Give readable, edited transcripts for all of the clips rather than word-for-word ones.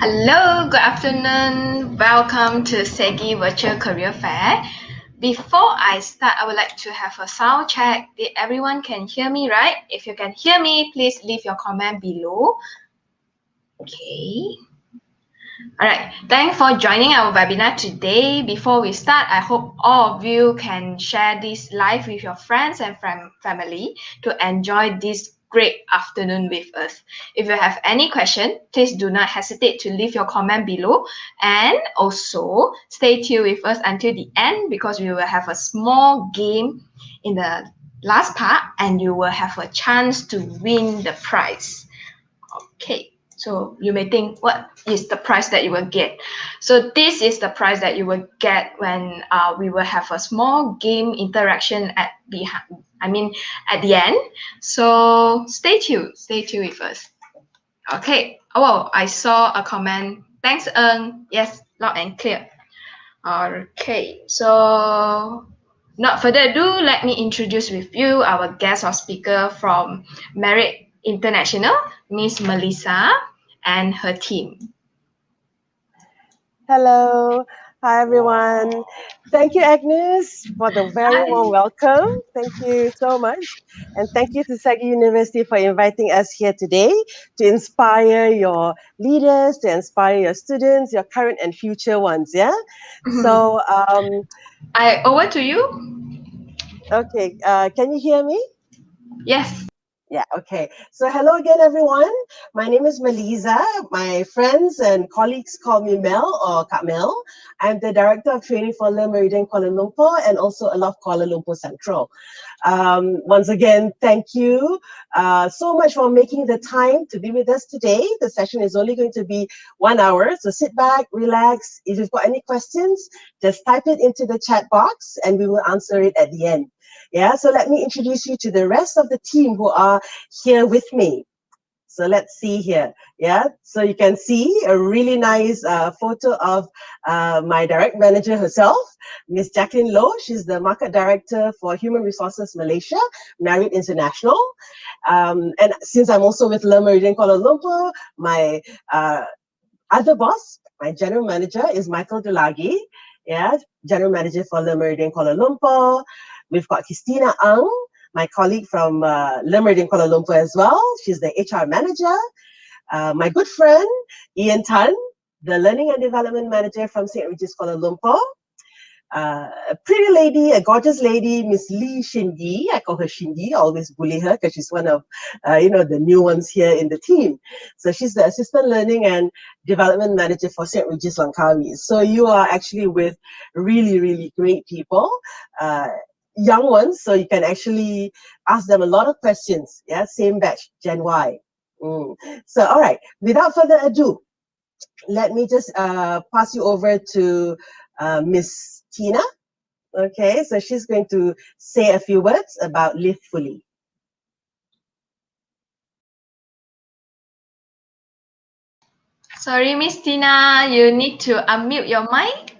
Hello, good afternoon. Welcome to Segi Virtual Career Fair. Before I start, I would like to have a sound check. Did everyone can hear me, right? If you can hear me, please leave your comment below. Okay. All right. Thanks for joining our webinar today. Before we start, I hope all of you can share this live with your friends and family to enjoy this great afternoon with us. If you have any question, please do not hesitate to leave your comment below, and also stay tuned with us until the end because we will have a small game in the last part and you will have a chance to win the prize. Okay. So you may think, what is the prize that you will get? So this is the prize that you will get when we will have a small game interaction at the end. So stay tuned with us. Okay. Oh, I saw a comment. Thanks, Ern. Yes, loud and clear. Okay. So not further ado, let me introduce with you our guest or speaker from Marriott International, Miss Melissa and her team. Hello. Hi, everyone. Thank you, Agnes, for the very warm welcome. Thank you so much. And thank you to Sagi University for inviting us here today to inspire your leaders, to inspire your students, your current and future ones. Yeah. So, over to you. Okay. Can you hear me? Yes. Yeah, okay. So hello again, everyone. My name is Melissa. My friends and colleagues call me Mel or Kak Mel. I'm the Director of Training for Le Méridien Kuala Lumpur and also Aloft Kuala Lumpur Central. Once again, thank you so much for making the time to be with us today. The session is only going to be 1 hour, so sit back, relax. If you've got any questions, just type it into the chat box and we will answer it at the end. Yeah, so let me introduce you to the rest of the team who are here with me. So let's see here. Yeah, so you can see a really nice photo of my direct manager herself, Miss Jacqueline Loh. She's the Market Director for Human Resources Malaysia, Marriott International. And since I'm also with Le Méridien Kuala Lumpur, my other boss, my General Manager is Michael Dulagi. Yeah, General Manager for Le Méridien Kuala Lumpur. We've got Christina Ang, my colleague from Le Méridien Kuala Lumpur as well. She's the HR manager. My good friend, Ian Tan, the Learning and Development Manager from St. Regis Kuala Lumpur. A pretty lady, a gorgeous lady, Miss Lee Shindy. I call her Shindy. I always bully her because she's one of, the new ones here in the team. So she's the Assistant Learning and Development Manager for St. Regis Langkawi. So you are actually with really, really great people. Young ones, so you can actually ask them a lot of questions. Yeah, same batch, Gen Y. So, all right, without further ado, let me just pass you over to Miss Tina. Okay, so she's going to say a few words about Live Fully. Sorry, Miss Tina, you need to unmute your mic.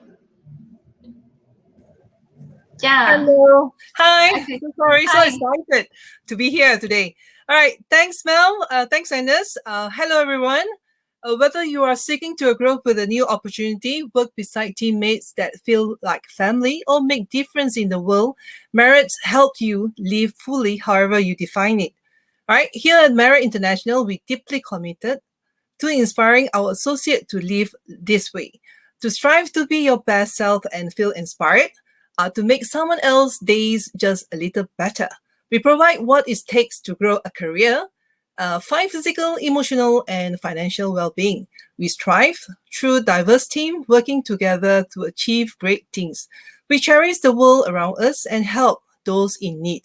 Yeah. Hello. Hi. Okay. So sorry. Hi. So excited to be here today. All right. Thanks, Mel. Thanks, Agnes. Hello, everyone. Whether you are seeking to grow with a new opportunity, work beside teammates that feel like family, or make difference in the world, Marriott help you live fully however you define it. All right. Here at Marriott International, we deeply committed to inspiring our associate to live this way, to strive to be your best self and feel inspired, to make someone else's days just a little better. We provide what it takes to grow a career, find physical, emotional, and financial well-being. We strive through diverse team working together to achieve great things. We cherish the world around us and help those in need.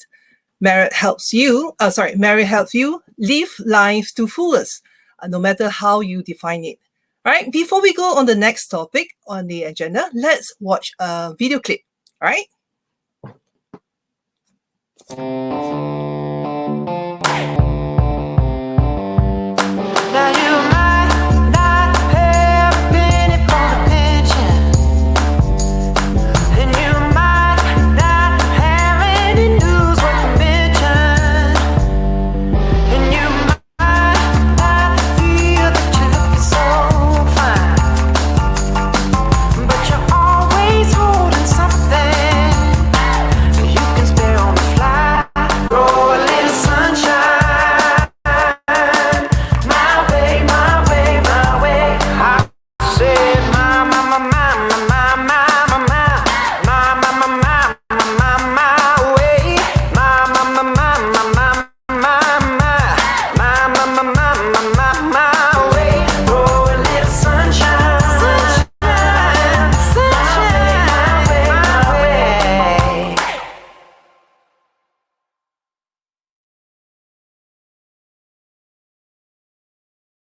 Marriott helps you live life to fullest, no matter how you define it. All right, before we go on the next topic on the agenda, let's watch a video clip. All right. Now you might not have a penny for the pension, and you might not have any news worth a mention, and you might not feel that you look so fine.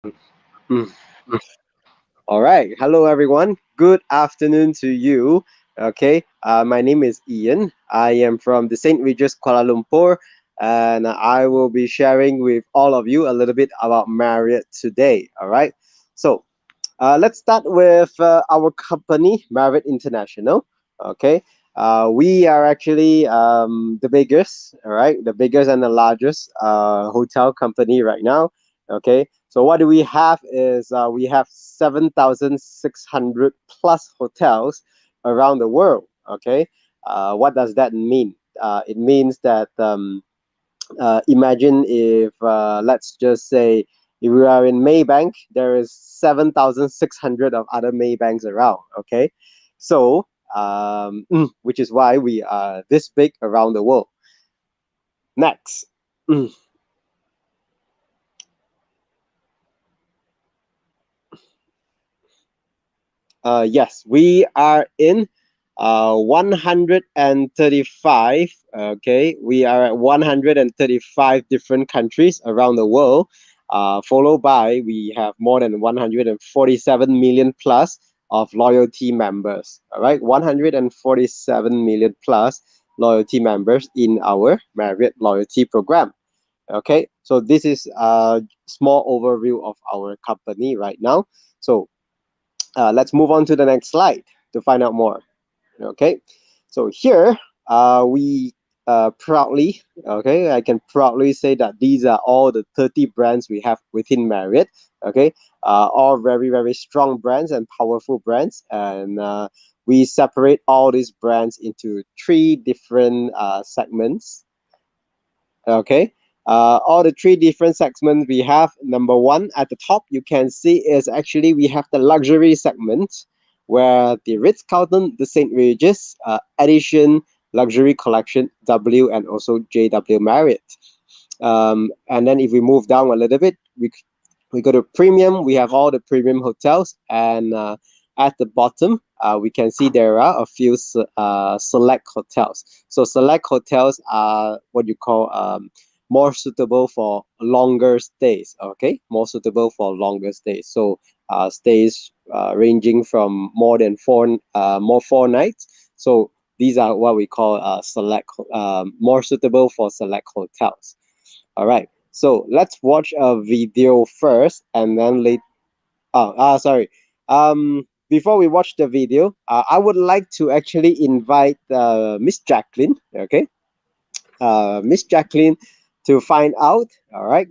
Mm. All right. Hello, everyone. Good afternoon to you. Okay. My name is Ian. I am from the St. Regis, Kuala Lumpur, and I will be sharing with all of you a little bit about Marriott today. All right. So, let's start with our company, Marriott International. Okay. We are actually the biggest, all right, the biggest and the largest hotel company right now. Okay. So what do we have is we have 7,600 plus hotels around the world. Okay. What does that mean? It means that imagine if let's just say if we are in Maybank, there is 7,600 of other Maybanks around. Okay, so which is why we are this big around the world. Next. Yes, we are in 135. Okay, we are at 135 different countries around the world. Followed by we have more than 147 million plus of loyalty members. All right, 147 million plus loyalty members in our Marriott loyalty program. Okay, so this is a small overview of our company right now. So let's move on to the next slide to find out more. Okay, so here we proudly, okay, I can proudly say that these are all the 30 brands we have within Marriott. Okay, all very, very strong brands and powerful brands. And we separate all these brands into three different segments. Okay. All the three different segments we have. Number one at the top, you can see is actually we have the luxury segment where the Ritz Carlton, the St. Regis, Edition, Luxury Collection, W, and also JW Marriott. And then if we move down a little bit, we go to premium. We have all the premium hotels, and at the bottom, we can see there are a few select hotels. So select hotels are what you call more suitable for longer stays. Okay, more suitable for longer stays. So stays ranging from more than 4 nights. So these are what we call select, more suitable for select hotels. All right. So let's watch a video first, and then later. Oh, sorry. Before we watch the video, I would like to actually invite Miss Jacqueline. Okay, Miss Jacqueline, to find out. All right.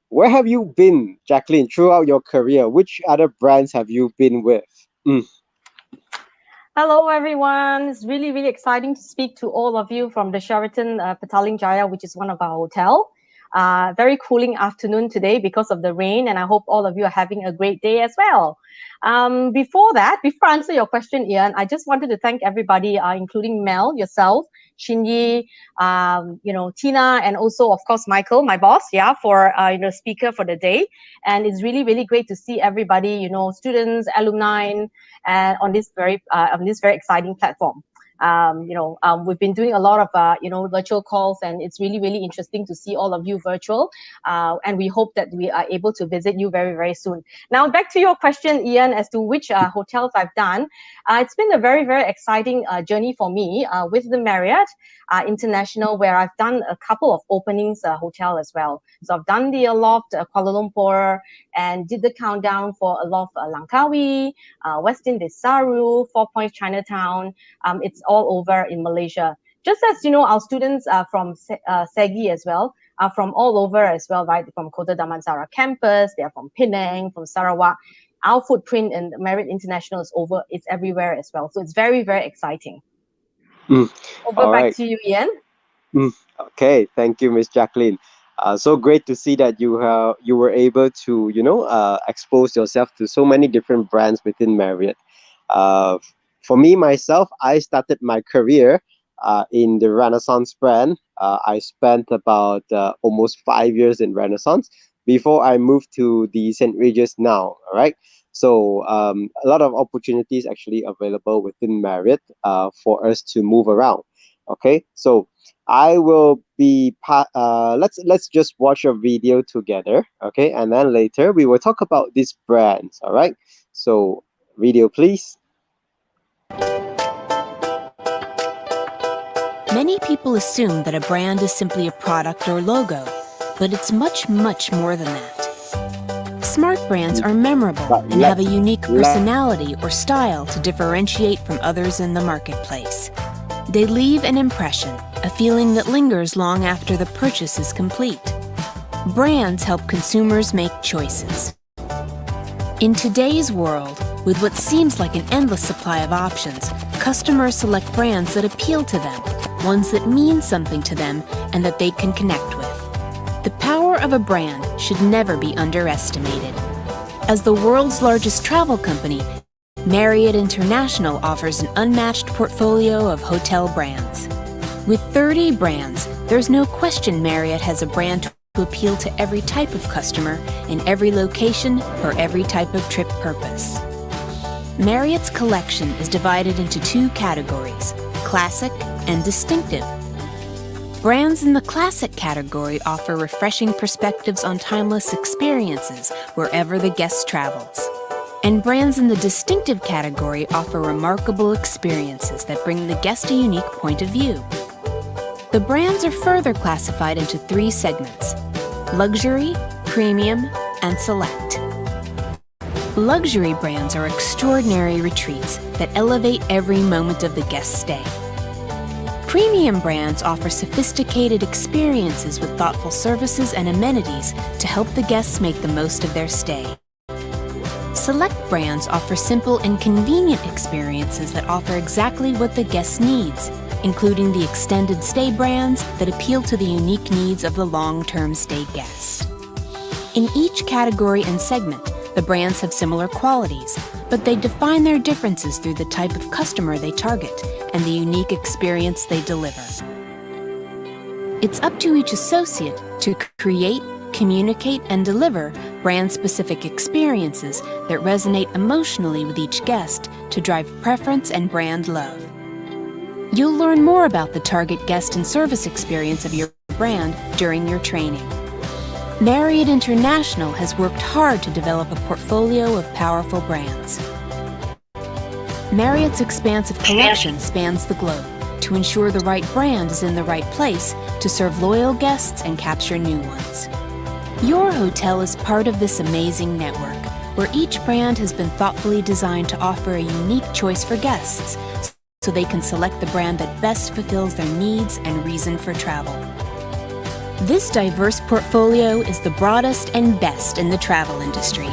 Where have you been, Jacqueline, throughout your career? Which other brands have you been with? Mm. Hello, everyone. It's really, really exciting to speak to all of you from the Sheraton Petaling Jaya, which is one of our hotel. Very cooling afternoon today because of the rain, and I hope all of you are having a great day as well. Before I answer your question, Ian, I just wanted to thank everybody, including Mel, yourself, Shinyi, Tina, and also, of course, Michael, my boss, for speaker for the day. And it's really, really great to see everybody, students, alumni, and on this very exciting platform. We've been doing a lot of virtual calls, and it's really, really interesting to see all of you virtual. And we hope that we are able to visit you very, very soon. Now, back to your question, Ian, as to which hotels I've done. It's been a very, very exciting journey for me with the Marriott International, where I've done a couple of openings hotel as well. So I've done the Aloft Kuala Lumpur, and did the countdown for Aloft Langkawi, Westin Desaru, Four Points Chinatown. It's all over in Malaysia. Just as our students from SEGI as well are from all over as well, right? From Kota Damansara campus, they're from Penang, from Sarawak. Our footprint in Marriott International is over. It's everywhere as well. So it's very, very exciting. Over back to you, Ian. Okay, thank you, Miss Jacqueline. So great to see that you were able to expose yourself to so many different brands within Marriott. For me myself, I started my career in the Renaissance brand. I spent about almost 5 years in Renaissance before I moved to the St. Regis now. All right. So a lot of opportunities actually available within Marriott for us to move around. Okay, so I will be let's just watch a video together, okay, and then later we will talk about these brands. All right, so video please. Many people assume that a brand is simply a product or logo, but it's much, much more than that. Smart brands are memorable and have a unique personality or style to differentiate from others in the marketplace. They leave an impression, a feeling that lingers long after the purchase is complete. Brands help consumers make choices. In today's world, with what seems like an endless supply of options, customers select brands that appeal to them, ones that mean something to them and that they can connect with. The power of a brand should never be underestimated. As the world's largest travel company, Marriott International offers an unmatched portfolio of hotel brands. With 30 brands, there's no question Marriott has a brand to appeal to every type of customer in every location for every type of trip purpose. Marriott's collection is divided into two categories, classic and distinctive. Brands in the classic category offer refreshing perspectives on timeless experiences wherever the guest travels. And brands in the distinctive category offer remarkable experiences that bring the guest a unique point of view. The brands are further classified into three segments: luxury, premium, and select. Luxury brands are extraordinary retreats that elevate every moment of the guest's stay. Premium brands offer sophisticated experiences with thoughtful services and amenities to help the guests make the most of their stay. Select brands offer simple and convenient experiences that offer exactly what the guest needs, including the extended stay brands that appeal to the unique needs of the long-term stay guest. In each category and segment, the brands have similar qualities, but they define their differences through the type of customer they target and the unique experience they deliver. It's up to each associate to create, communicate, and deliver brand-specific experiences that resonate emotionally with each guest to drive preference and brand love. You'll learn more about the target guest and service experience of your brand during your training. Marriott International has worked hard to develop a portfolio of powerful brands. Marriott's expansive collection spans the globe to ensure the right brand is in the right place to serve loyal guests and capture new ones. Your hotel is part of this amazing network, where each brand has been thoughtfully designed to offer a unique choice for guests, so they can select the brand that best fulfills their needs and reason for travel. This diverse portfolio is the broadest and best in the travel industry.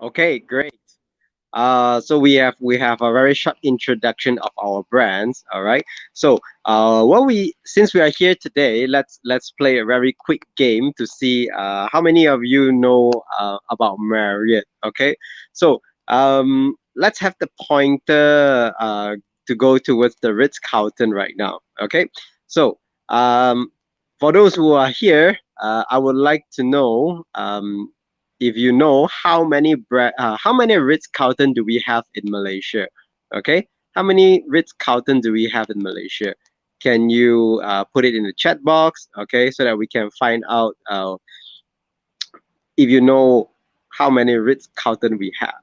Okay, great. So we have a very short introduction of our brands. All right. So since we are here today, let's play a very quick game to see how many of you know about Marriott. Okay. So let's have the pointer to go towards the Ritz-Carlton right now. Okay. So for those who are here, I would like to know if you know how many Ritz-Carlton do we have in Malaysia? Okay, how many Ritz-Carlton do we have in Malaysia? Can you put it in the chat box? Okay, so that we can find out if you know how many Ritz-Carlton we have.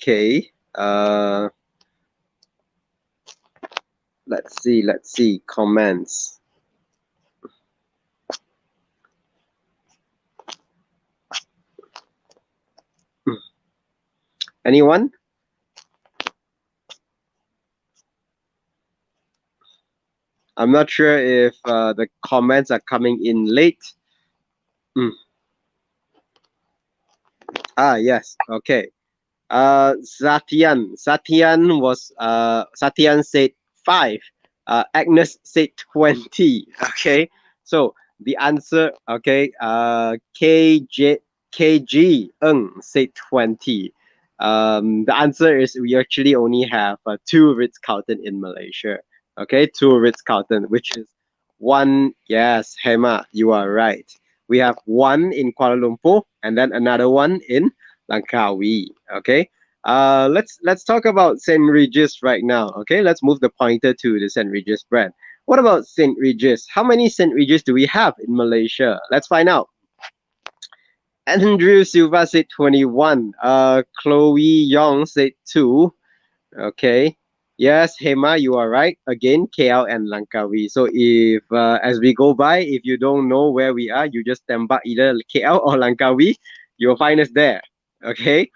Okay. Let's see comments. Anyone? I'm not sure if the comments are coming in late. Yes. Okay. Satyan said 5. Agnes said 20. Okay. So the answer, okay, KG said 20. The answer is we actually only have 2 Ritz-Carlton in Malaysia. Okay, 2 Ritz-Carlton, which is one. Yes, Hema, you are right. We have one in Kuala Lumpur and then another one in Langkawi. Okay. Let's talk about St. Regis right now. Okay, let's move the pointer to the St. Regis brand. What about St. Regis? How many St. Regis do we have in Malaysia? Let's find out. Andrew Silva said 21. Chloe Young said 2. Okay. Yes, Hema, you are right. Again, KL and Langkawi. So if as we go by, if you don't know where we are, you just tembak either KL or Langkawi. You'll find us there. Okay.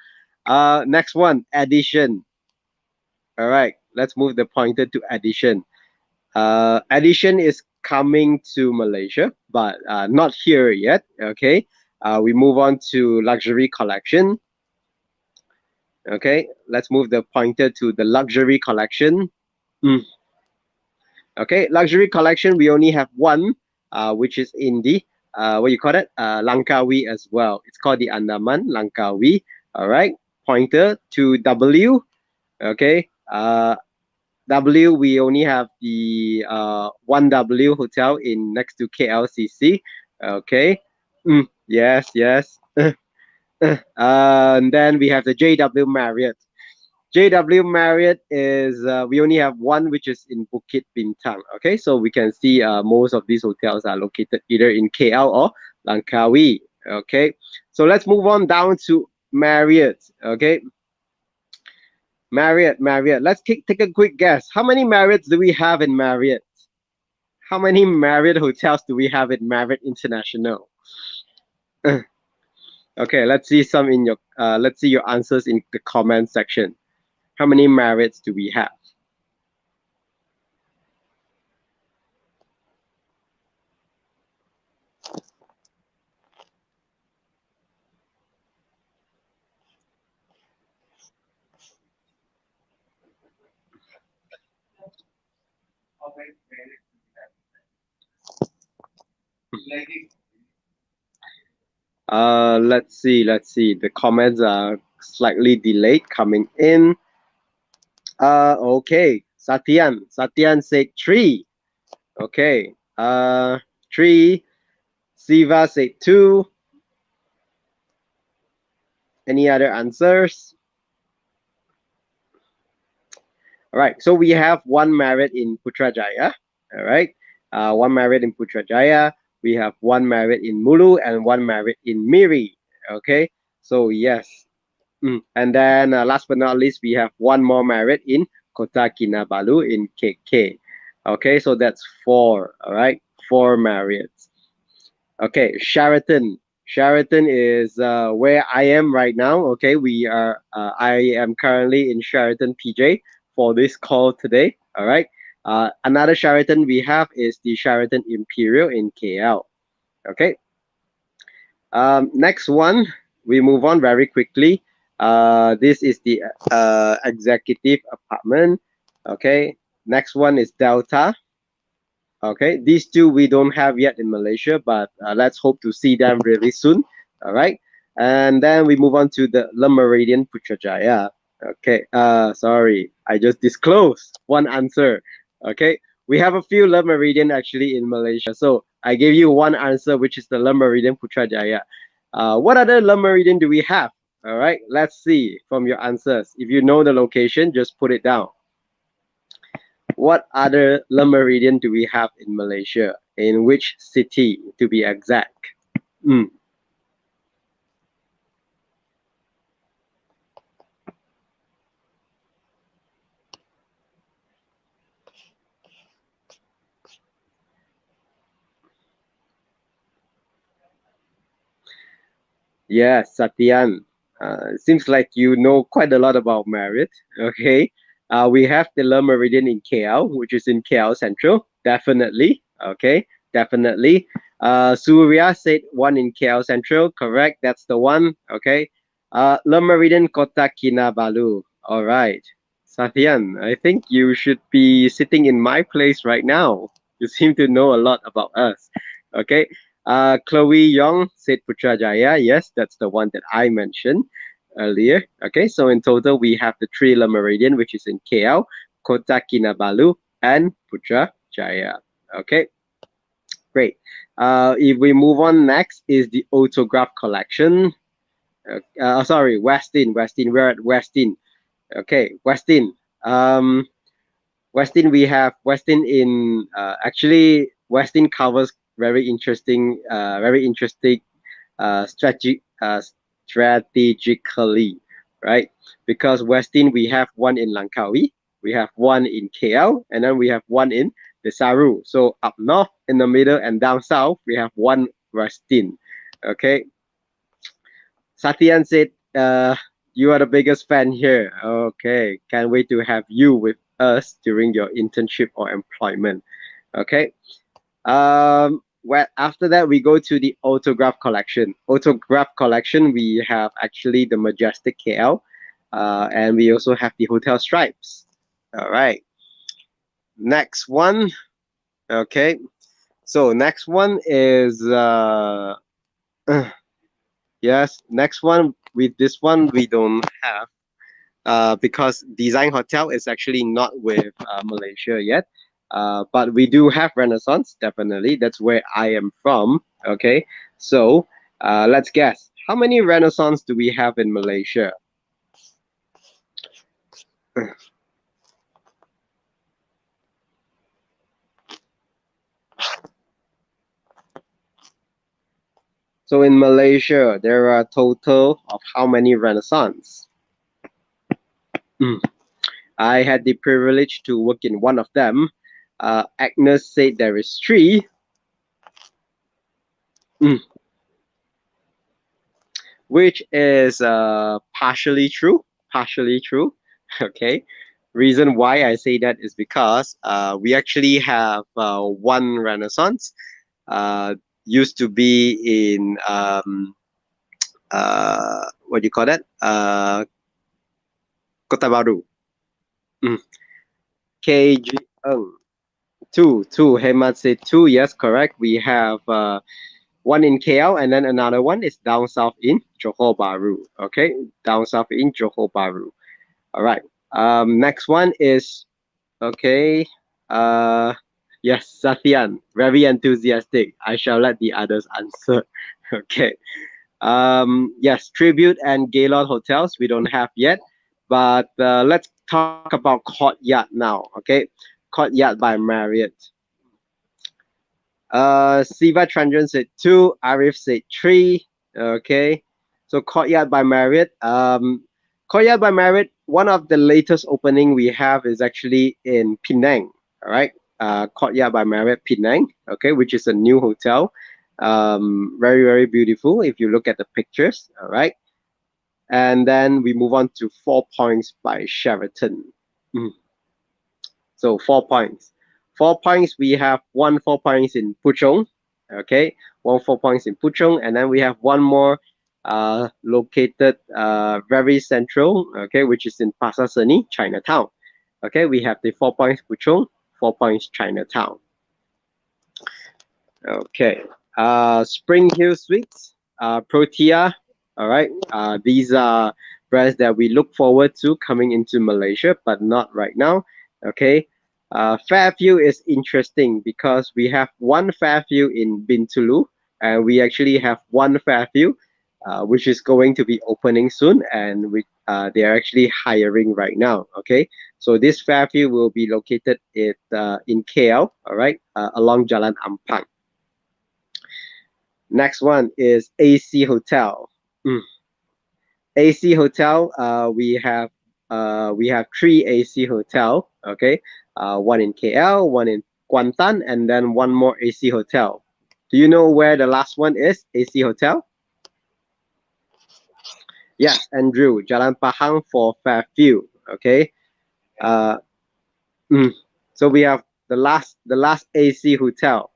Next one, addition. All right. Let's move the pointer to addition. Addition is coming to Malaysia, but not here yet. Okay. We move on to luxury collection. Okay, let's move the pointer to the luxury collection. Okay, luxury collection, we only have one, which is in the, what you call it? Langkawi as well. It's called the Andaman Langkawi. All right, pointer to W. Okay, W, we only have the 1W hotel in next to KLCC. Okay, yes, yes. And then we have the JW Marriott. JW Marriott is we only have one, which is in Bukit Bintang. Okay, so we can see most of these hotels are located either in KL or Langkawi. Okay, so let's move on down to Marriott. Okay, Marriott. Let's take a quick guess. How many Marriotts do we have in Marriott? How many Marriott hotels do we have in Marriott International? Okay, let's see some in your let's see your answers in the comment section. How many Marriotts do we have? Let's see. The comments are slightly delayed coming in. Okay. Satyan said 3. Okay. 3. Siva said 2. Any other answers? All right. So we have one Marriott in Putrajaya. All right. One Marriott in Putrajaya. We have one Marriott in Mulu and one Marriott in Miri. Okay. So yes. And then last but not least, we have one more Marriott in Kota Kinabalu in KK. Okay, so that's 4. All right, 4 Marriotts. Okay, Sheraton. Sheraton is where I am right now. Okay, we are. I am currently in Sheraton PJ for this call today. All right. Another Sheraton we have is the Sheraton Imperial in KL. Okay. Next one, we move on very quickly. This is the executive apartment. Okay. Next one is Delta. Okay. These two we don't have yet in Malaysia, but let's hope to see them really soon. All right. And then we move on to the Le Méridien Putrajaya. Okay. Sorry, I just disclosed one answer. Okay. We have a few Le Méridien actually in Malaysia. So I gave you one answer, which is the Le Méridien Putrajaya. What other Le Méridien do we have? All right, let's see from your answers. If you know the location, just put it down. What other Le Méridien do we have in Malaysia? In which city, to be exact? Yes, Satyan. Seems like you know quite a lot about Marriott. Okay. We have the Le Méridien in KL, which is in KL Central. Definitely. Okay. Definitely. Surya said one in KL Central. Correct. That's the one. Okay. Le Méridien Kota Kinabalu. All right. Satyan, I think you should be sitting in my place right now. You seem to know a lot about us. Okay. Chloe Young said Putrajaya. Yes, that's the one that I mentioned earlier. Okay, so in total we have the Trailer Meridian, which is in KL, Kota Kinabalu, and Putrajaya. Okay, great. If we move on, next is the autograph collection. Sorry, Westin. We're at Westin. Okay, Westin. Um, Westin, we have Westin in actually Westin covers very interesting strategically, right? Because Westin we have one in Langkawi, we have one in KL, and then we have one in Desaru. So up north, in the middle, and down south, we have one Westin. Okay. Satyan said, you are the biggest fan here. Okay, can't wait to have you with us during your internship or employment. Okay. Well, after that, we go to the autograph collection. Autograph collection, we have actually the Majestic KL, and we also have the Hotel Stripes. All right. Next one. Okay. So next one is yes. Next one, with this one we don't have because Design Hotel is actually not with Malaysia yet. But we do have Renaissance, definitely. That's where I am from. Okay, so let's guess. How many Renaissance do we have in Malaysia? So in Malaysia, there are a total of how many Renaissance? I had the privilege to work in one of them. Agnes said there is three. Which is partially true. Partially true. Okay. Reason why I say that is because we actually have one Renaissance. Used to be in what do you call that? Kota Baru. KG two. Hemat said two. Yes, correct. We have one in KL, and then another one is down south in Johor Bahru. Okay, down south in Johor Bahru. All right. Next one is okay. Yes, Satyan, very enthusiastic. I shall let the others answer. Okay. Yes, Tribute and Gaylord hotels we don't have yet, but let's talk about Courtyard now. Okay, Courtyard by Marriott. Siva Chandran said two. Arif said three. Okay. So Courtyard by Marriott. Courtyard by Marriott, one of the latest opening we have is actually in Penang. All right. Courtyard by Marriott Penang. Okay, which is a new hotel. Very, very beautiful if you look at the pictures. All right. And then we move on to 4 Points by Sheraton. So 4 points. 4 points, we have 4 points in Puchong. Okay, 4 points in Puchong, and then we have one more located very central, okay, which is in Pasar Seni, Chinatown. Okay, we have the 4 points Puchong, 4 points Chinatown. Okay, Spring Hill Suites, Protea. All right, these are brands that we look forward to coming into Malaysia, but not right now. Okay, Fairview is interesting because we have one Fairview in Bintulu, and we actually have one Fairview, which is going to be opening soon, and they are actually hiring right now. Okay, so this Fairview will be located in KL. All right, along Jalan Ampang. Next one is AC Hotel. AC Hotel. We have 3 AC Hotel. Okay, one in KL, one in Kuantan, and then one more AC Hotel. Do you know where the last one is? AC Hotel. Yes, Andrew, Jalan Pahang for Fairview. Okay. So we have the last AC Hotel.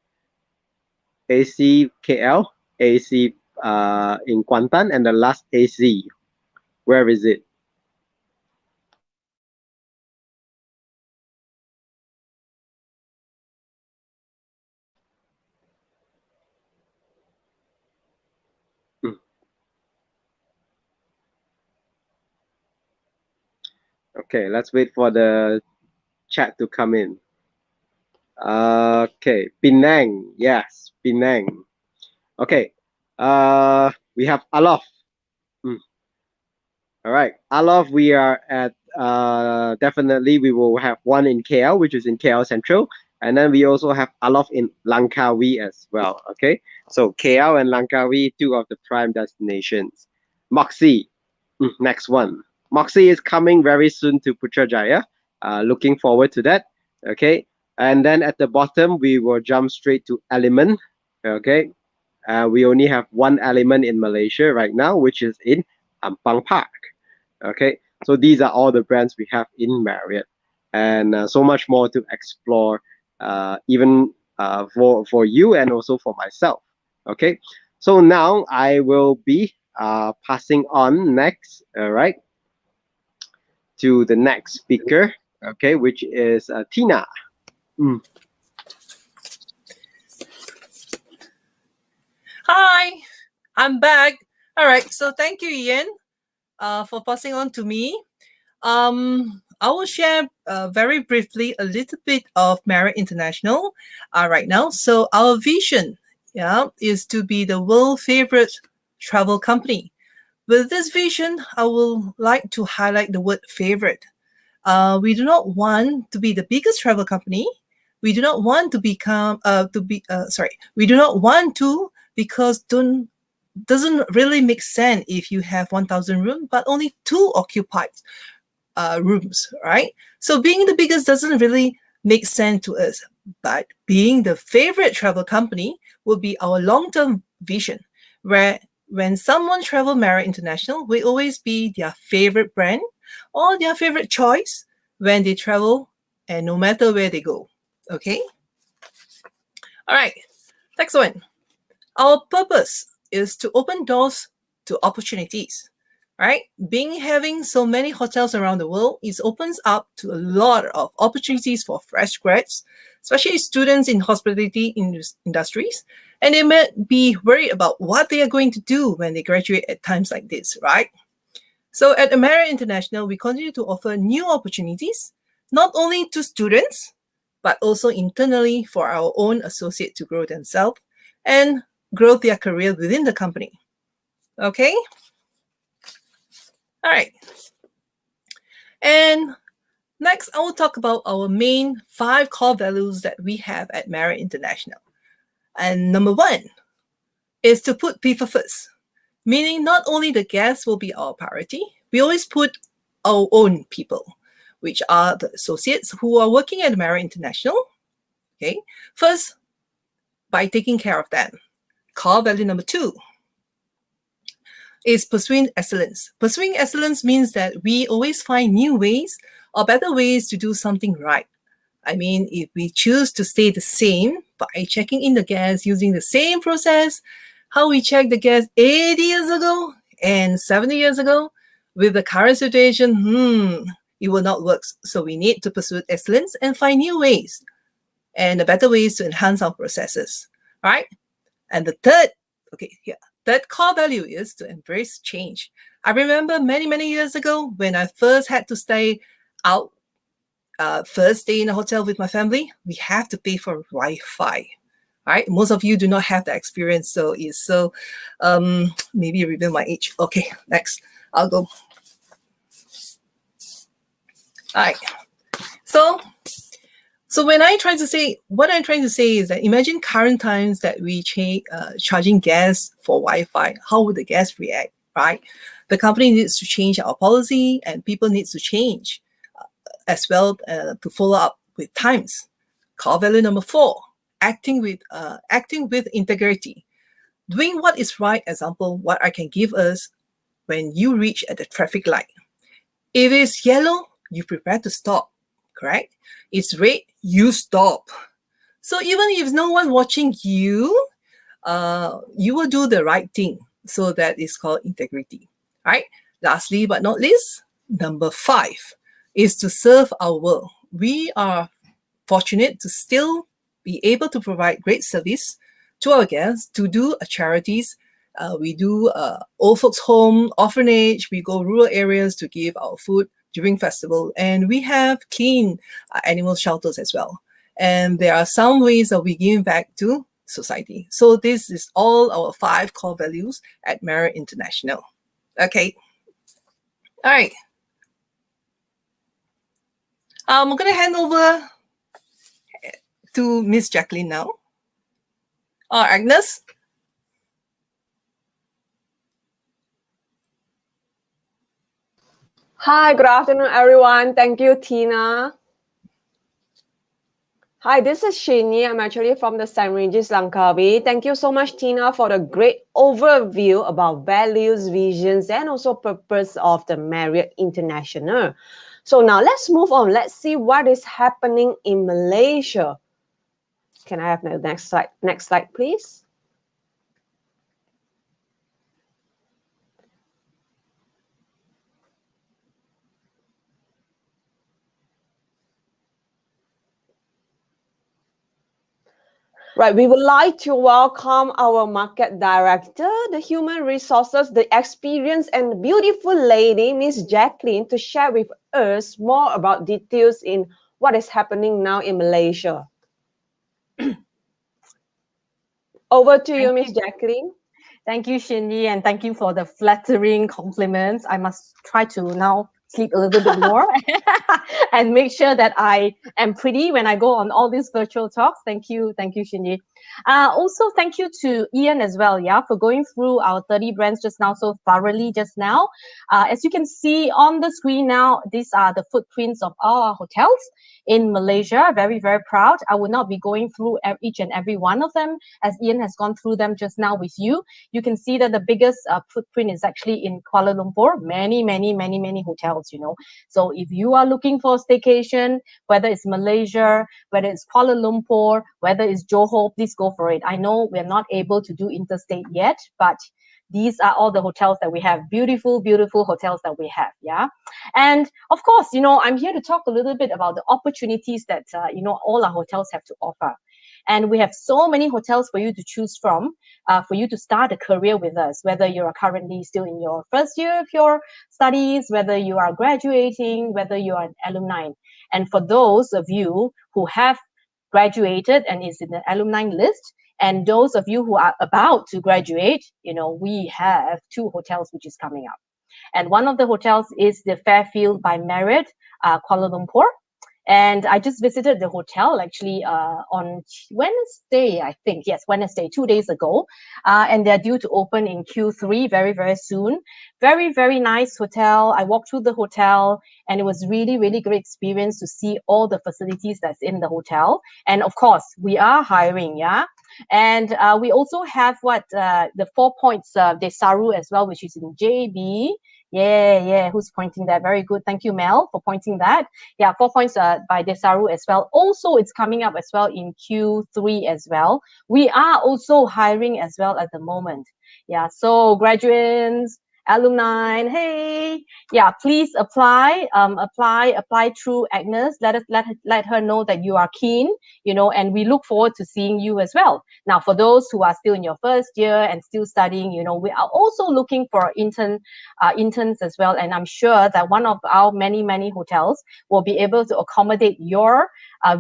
AC KL, AC in Kuantan, and the last AC. Where is it? Okay, let's wait for the chat to come in. Okay, Penang. Yes, Penang. Okay. We have Alof. Mm. All right, Alof. We are at definitely we will have one in KL, which is in KL Central, and then we also have Alof in Langkawi as well. Okay, so KL and Langkawi, two of the prime destinations. Moxie. Next one. Moxie is coming very soon to Putrajaya. Looking forward to that. Okay. And then at the bottom, we will jump straight to Element. Okay. We only have one Element in Malaysia right now, which is in Ampang Park. Okay. So these are all the brands we have in Marriott. And so much more to explore, even for you and also for myself. Okay. So now I will be passing on next, all right, to the next speaker, okay, which is Tina. Hi, I'm back. All right, so thank you, Ian, for passing on to me. I will share very briefly a little bit of Marriott International right now. So our vision, is to be the world favorite travel company. With this vision, I would like to highlight the word favorite. We do not want to be the biggest travel company. We do not want to become we do not want to, because doesn't really make sense if you have 1,000 rooms but only 2 occupied rooms, right? So being the biggest doesn't really make sense to us. But being the favorite travel company will be our long-term vision, where when someone travel Marriott International, we always be their favorite brand or their favorite choice when they travel, and no matter where they go. Okay? All right. Next one. Our purpose is to open doors to opportunities. Right? Having so many hotels around the world, it opens up to a lot of opportunities for fresh grads, especially students in hospitality industries, and they might be worried about what they are going to do when they graduate at times like this, right? So at Marriott International, we continue to offer new opportunities, not only to students, but also internally for our own associates to grow themselves and grow their career within the company. Okay? All right. And next, I will talk about our main 5 core values that we have at Marriott International. And number 1 is to put people first, meaning not only the guests will be our priority, we always put our own people, which are the associates who are working at Marriott International. Okay, first, by taking care of them. Core value number 2 is pursuing excellence. Pursuing excellence means that we always find new ways or better ways to do something right. I mean, if we choose to stay the same by checking in the guests using the same process, how we checked the guests 80 years ago and 70 years ago, with the current situation, it will not work. So we need to pursue excellence and find new ways and better ways to enhance our processes, right? And the third core value is to embrace change. I remember many years ago when I first had to stay out, first stay in a hotel with my family, we have to pay for Wi-Fi, right? Most of you do not have that experience, so it's so maybe reveal my age. Okay, next, I'll go. All right, so when I try to say, what I'm trying to say is that imagine current times that we charging guests for Wi-Fi. How would the guests react, right? The company needs to change our policy, and people need to change as well to follow up with times. Core value number 4, acting with integrity. Doing what is right, example, what I can give us when you reach at the traffic light. If it's yellow, you prepare to stop, correct? It's red, you stop. So even if no one watching you, you will do the right thing. So that is called integrity, right? Lastly, but not least, number 5 is to serve our world. We are fortunate to still be able to provide great service to our guests, to do charities. We do old folks home, orphanage. We go rural areas to give our food during festival. And we have clean animal shelters as well. And there are some ways that we give back to society. So this is all our 5 core values at Marriott International. Okay. All right. I'm going to hand over to Miss Jacqueline now. Agnes? Hi, good afternoon, everyone. Thank you, Tina. Hi, this is Shini. I'm actually from the St. Regis, Langkawi. Thank you so much, Tina, for the great overview about values, visions, and also purpose of the Marriott International. So now let's move on. Let's see what is happening in Malaysia. Can I have the next slide? Next slide, please. Right, we would like to welcome our market director, the human resources, the experienced and beautiful lady, Miss Jacqueline, to share with us more about details in what is happening now in Malaysia. Over to you, Miss Jacqueline. Thank you, Shinji, and thank you for the flattering compliments. I must try to now sleep a little bit more and make sure that I am pretty when I go on all these virtual talks. Thank you, Shinji. Also, thank you to Ian as well, for going through our 30 brands just now so thoroughly just now. As you can see on the screen now, these are the footprints of our hotels in Malaysia. Very, very proud. I will not be going through each and every one of them as Ian has gone through them just now with you. You can see that the biggest footprint is actually in Kuala Lumpur. Many hotels, So if you are looking for a staycation, whether it's Malaysia, whether it's Kuala Lumpur, whether it's Johor, please go for it. I know we're not able to do interstate yet, but these are all the hotels that we have. Beautiful hotels that we have. And of course, I'm here to talk a little bit about the opportunities that, all our hotels have to offer. And we have so many hotels for you to choose from, for you to start a career with us, whether you are currently still in your first year of your studies, whether you are graduating, whether you are an alumni. And for those of you who have graduated and is in the alumni list, and those of you who are about to graduate, we have 2 hotels which is coming up. And one of the hotels is the Fairfield by Marriott, Kuala Lumpur. And I just visited the hotel actually on Wednesday, I think. Yes, Wednesday, 2 days ago. And they're due to open in Q3 very, very soon. Very, very nice hotel. I walked through the hotel and it was really, really great experience to see all the facilities that's in the hotel. And of course, we are hiring, And we also have the 4 Points Desaru as well, which is in JB. Yeah. Who's pointing that? Very good. Thank you, Mel, for pointing that. Yeah, 4 Points by Desaru as well. Also, it's coming up as well in Q3 as well. We are also hiring as well at the moment. Yeah, so graduates, alumni, hey, please apply through Agnes. Let her know that you are keen, and we look forward to seeing you as well. Now, for those who are still in your first year and still studying, we are also looking for interns as well. And I'm sure that one of our many hotels will be able to accommodate your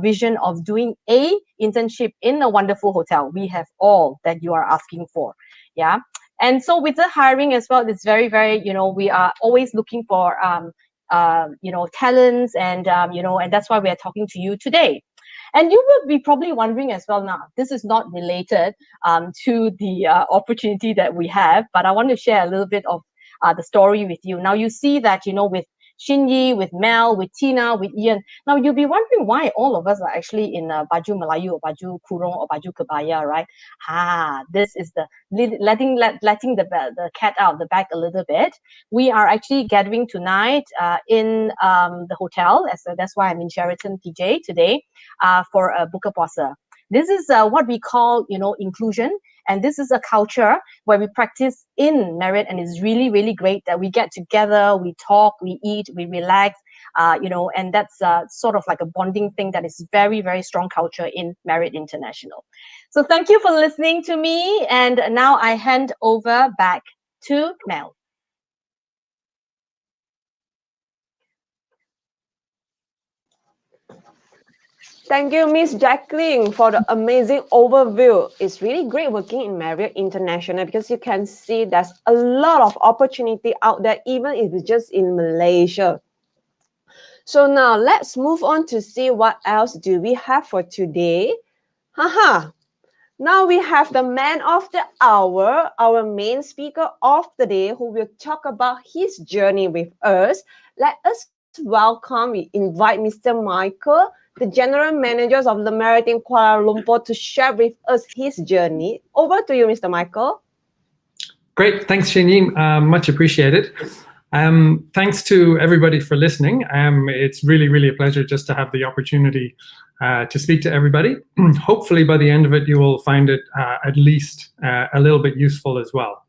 vision of doing a internship in a wonderful hotel. We have all that you are asking for. Yeah. And so with the hiring as well, it's very, very, we are always looking for, talents and, and that's why we are talking to you today. And you will be probably wondering as well now, this is not related to the opportunity that we have, but I want to share a little bit of the story with you. Now you see that, with Shinji, with Mel, with Tina, with Ian. Now you'll be wondering why all of us are actually in baju Melayu or baju kurung or baju kebaya, right? This is the letting the cat out of the bag a little bit. We are actually gathering tonight in the hotel. That's why I'm in Sheraton PJ today for a buka puasa. This is what we call, inclusion. And this is a culture where we practice in Marriott, and it's really, really great that we get together, we talk, we eat, we relax, and that's sort of like a bonding thing that is very, very strong culture in Marriott International. So thank you for listening to me. And now I hand over back to Mel. Thank you, Miss Jacqueline, for the amazing overview. It's really great working in Marriott International because you can see there's a lot of opportunity out there, even if it's just in Malaysia. So now let's move on to see what else do we have for today. Haha. Now we have the man of the hour, our main speaker of the day, who will talk about his journey with us. Let us welcome, we invite Mr. Michael, the General Manager of the Marriott in Kuala Lumpur, to share with us his journey. Over to you, Mr. Michael. Great, thanks, Shanine. Much appreciated. Thanks to everybody for listening. It's really, really a pleasure just to have the opportunity to speak to everybody. Hopefully by the end of it, you will find it at least a little bit useful as well.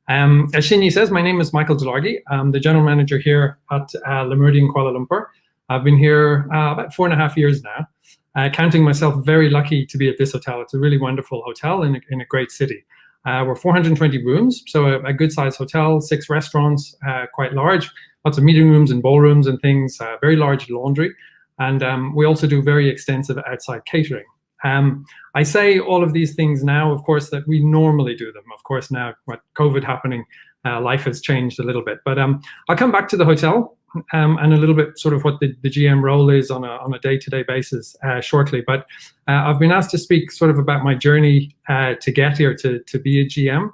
As Shinyi says, my name is Michael Delargy. I'm the general manager here at Le Meridian Kuala Lumpur. I've been here about 4.5 years now, counting myself very lucky to be at this hotel. It's a really wonderful hotel in a great city. We're 420 rooms, so a good-sized hotel, 6 restaurants, quite large, lots of meeting rooms and ballrooms and things, very large laundry, and we also do very extensive outside catering. I say all of these things now, of course, that we normally do them. Of course, now with COVID happening, life has changed a little bit. But I'll come back to the hotel and a little bit sort of what the GM role is on a day-to-day basis shortly. But I've been asked to speak sort of about my journey to get here to be a GM,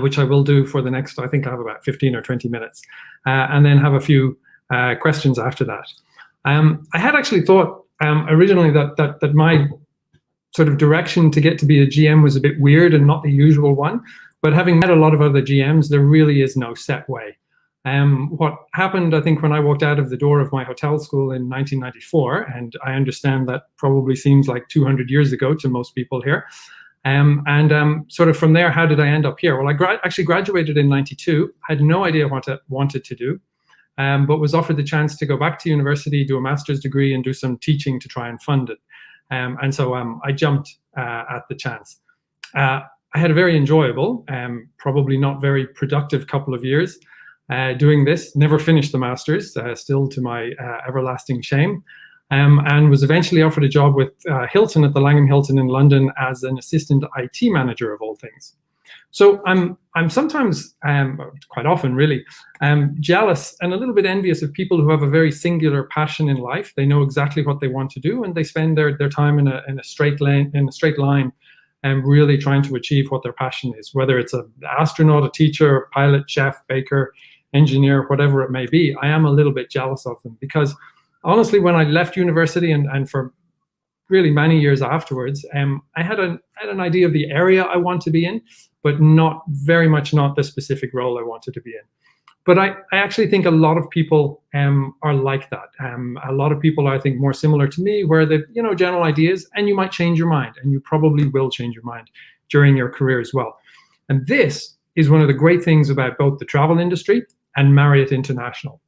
which I will do for the next, I think I have about 15 or 20 minutes, and then have a few questions after that. I had actually thought originally that my sort of direction to get to be a GM was a bit weird and not the usual one, but having met a lot of other GMs, there really is no set way. What happened, I think, when I walked out of the door of my hotel school in 1994, and I understand that probably seems like 200 years ago to most people here, sort of from there, how did I end up here? Well, I actually graduated in 92, had no idea what I wanted to do, but was offered the chance to go back to university, do a master's degree, and do some teaching to try and fund it. So I jumped at the chance. I had a very enjoyable, probably not very productive couple of years doing this. Never finished the master's, still to my everlasting shame, and was eventually offered a job with Hilton at the Langham Hilton in London as an assistant IT manager of all things. So I'm sometimes, quite often really, jealous and a little bit envious of people who have a very singular passion in life. They know exactly what they want to do, and they spend their time in a straight line, and really trying to achieve what their passion is, whether it's an astronaut, a teacher, pilot, chef, baker, engineer, whatever it may be. I am a little bit jealous of them because honestly, when I left university and for really many years afterwards, I had an idea of the area I want to be in, but not the specific role I wanted to be in. But I actually think a lot of people are like that. A lot of people are, I think, more similar to me, where they've, general ideas, and you might change your mind, and you probably will change your mind during your career as well. And this is one of the great things about both the travel industry and Marriott International,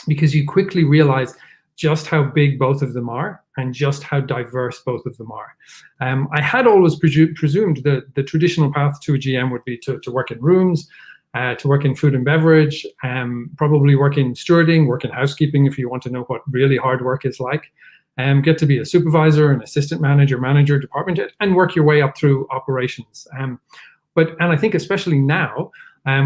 because you quickly realize just how big both of them are and just how diverse both of them are. I had always presumed that the traditional path to a GM would be to work in rooms, to work in food and beverage, probably work in stewarding, work in housekeeping if you want to know what really hard work is like, get to be a supervisor, an assistant manager, department head, and work your way up through operations. And I think especially now,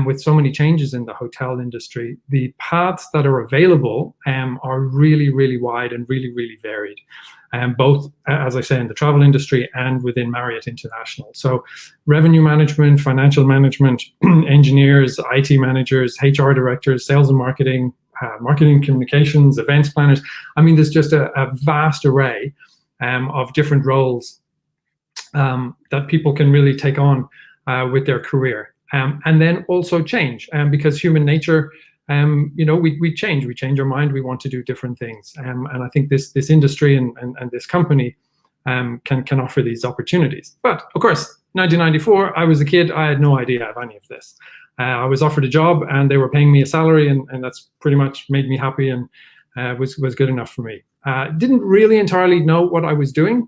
with so many changes in the hotel industry, the paths that are available are really, really wide and really, really varied, both, as I say, in the travel industry and within Marriott International. So revenue management, financial management, engineers, IT managers, HR directors, sales and marketing, marketing communications, events planners. I mean, there's just a vast array of different roles that people can really take on with their career. And then also change, because human nature, we change our mind, we want to do different things. And I think this industry and this company can offer these opportunities. But of course, 1994, I was a kid, I had no idea of any of this. I was offered a job and they were paying me a salary, and that's pretty much made me happy and was good enough for me. Didn't really entirely know what I was doing,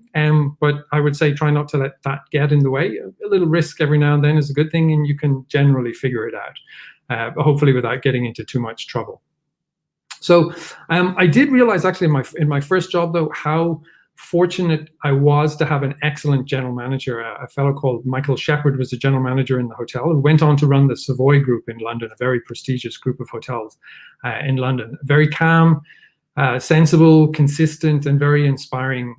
but I would say try not to let that get in the way. A little risk every now and then is a good thing, and you can generally figure it out, hopefully without getting into too much trouble. So I did realize actually in my first job, though, how fortunate I was to have an excellent general manager. A fellow called Michael Shepard was the general manager in the hotel, who went on to run the Savoy Group in London, a very prestigious group of hotels in London. Very calm, sensible, consistent, and very inspiring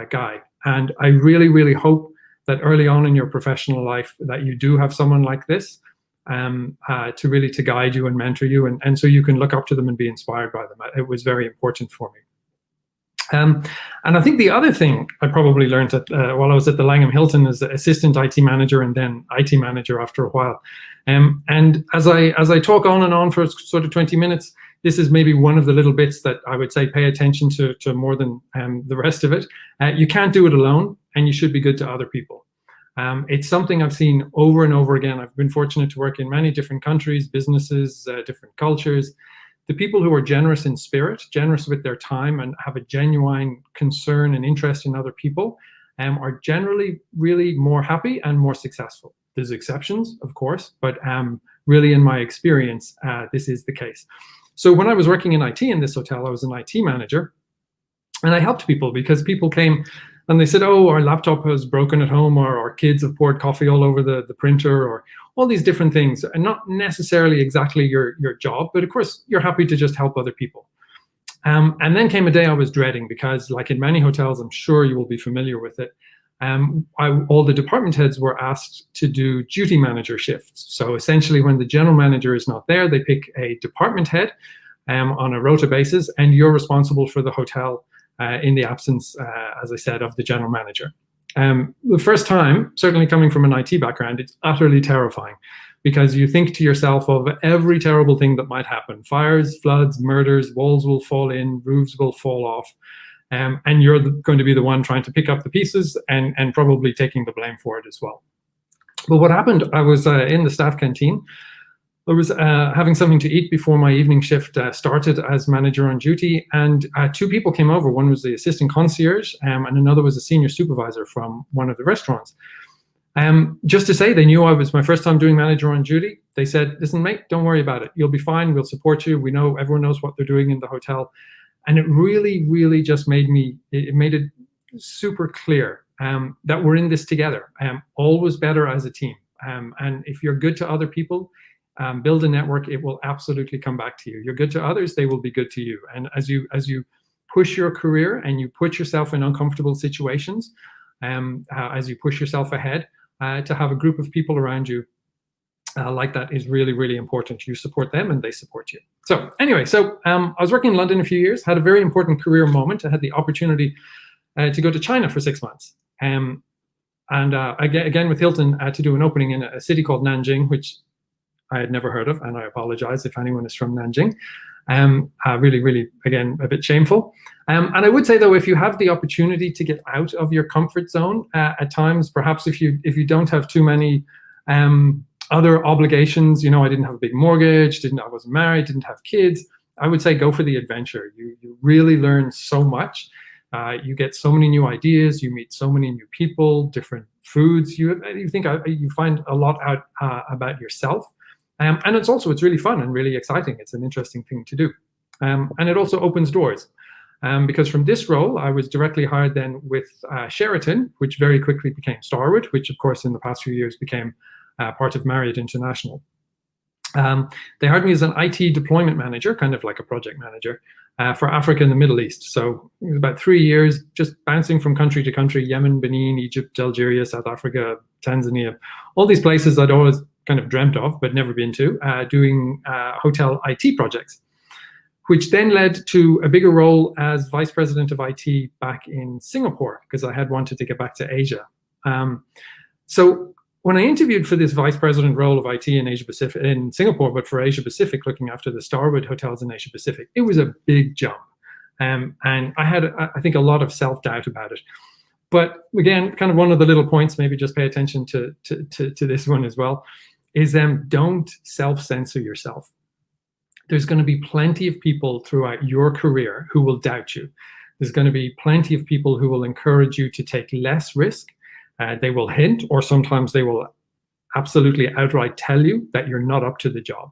guy. And I really, really hope that early on in your professional life that you do have someone like this to guide you and mentor you, and so you can look up to them and be inspired by them. It was very important for me. And I think the other thing I probably learned while I was at the Langham Hilton as assistant IT manager and then IT manager after a while. And as I talk on and on for sort of 20 minutes, this is maybe one of the little bits that I would say pay attention to more than the rest of it. You can't do it alone, and you should be good to other people. It's something I've seen over and over again. I've been fortunate to work in many different countries, businesses, different cultures. The people who are generous in spirit, generous with their time, and have a genuine concern and interest in other people are generally really more happy and more successful. There's exceptions, of course, but really in my experience, this is the case. So when I was working in IT in this hotel, I was an IT manager, and I helped people because people came and they said, oh, our laptop was broken at home, or our kids have poured coffee all over the printer, or all these different things, and not necessarily exactly your job, but of course you're happy to just help other people. And then came a day I was dreading, because like in many hotels, I'm sure you will be familiar with it, all the department heads were asked to do duty manager shifts. So essentially when the general manager is not there, they pick a department head on a rota basis, and you're responsible for the hotel in the absence, as I said, of the general manager. The first time, certainly coming from an IT background, it's utterly terrifying, because you think to yourself of every terrible thing that might happen: fires, floods, murders, walls will fall in, roofs will fall off, and you're going to be the one trying to pick up the pieces and probably taking the blame for it as well. But what happened, I was in the staff canteen. I was having something to eat before my evening shift started as manager on duty, and two people came over. One was the assistant concierge, and another was a senior supervisor from one of the restaurants. Just to say, they knew I was my first time doing manager on duty. They said, listen, mate, don't worry about it. You'll be fine. We'll support you. We know everyone knows what they're doing in the hotel. And it really, really just made it super clear that we're in this together. Always better as a team. And if you're good to other people, build a network, it will absolutely come back to you. You're good to others, they will be good to you. And as you push your career and you put yourself in uncomfortable situations, as you push yourself ahead, to have a group of people around you like that is really, really important. You support them and they support you. So anyway, I was working in London a few years, had a very important career moment. I had the opportunity to go to China for 6 months. And again with Hilton to do an opening in a city called Nanjing, which I had never heard of, and I apologize if anyone is from Nanjing. Really, really, again, a bit shameful. And I would say, though, if you have the opportunity to get out of your comfort zone at times, perhaps if you don't have too many other obligations, I didn't have a big mortgage, I wasn't married, didn't have kids, I would say go for the adventure. You really learn so much. You get so many new ideas, you meet so many new people, different foods. You find a lot out about yourself. And it's really fun and really exciting. It's an interesting thing to do. And it also opens doors. Because from this role, I was directly hired then with Sheraton, which very quickly became Starwood, which of course in the past few years became part of Marriott International. They hired me as an IT deployment manager, kind of like a project manager, for Africa and the Middle East. So it was about 3 years, just bouncing from country to country: Yemen, Benin, Egypt, Algeria, South Africa, Tanzania, all these places I'd always kind of dreamt of but never been to, doing hotel IT projects, which then led to a bigger role as vice president of IT back in Singapore, because I had wanted to get back to Asia. So when I interviewed for this vice president role of IT in Asia Pacific, in Singapore, but for Asia Pacific, looking after the Starwood hotels in Asia Pacific, it was a big jump. And I had, I think, a lot of self-doubt about it. But again, kind of one of the little points, maybe just pay attention to this one as well, is don't self-censor yourself. There's going to be plenty of people throughout your career who will doubt you. There's going to be plenty of people who will encourage you to take less risk. They will hint, or sometimes they will absolutely outright tell you that you're not up to the job.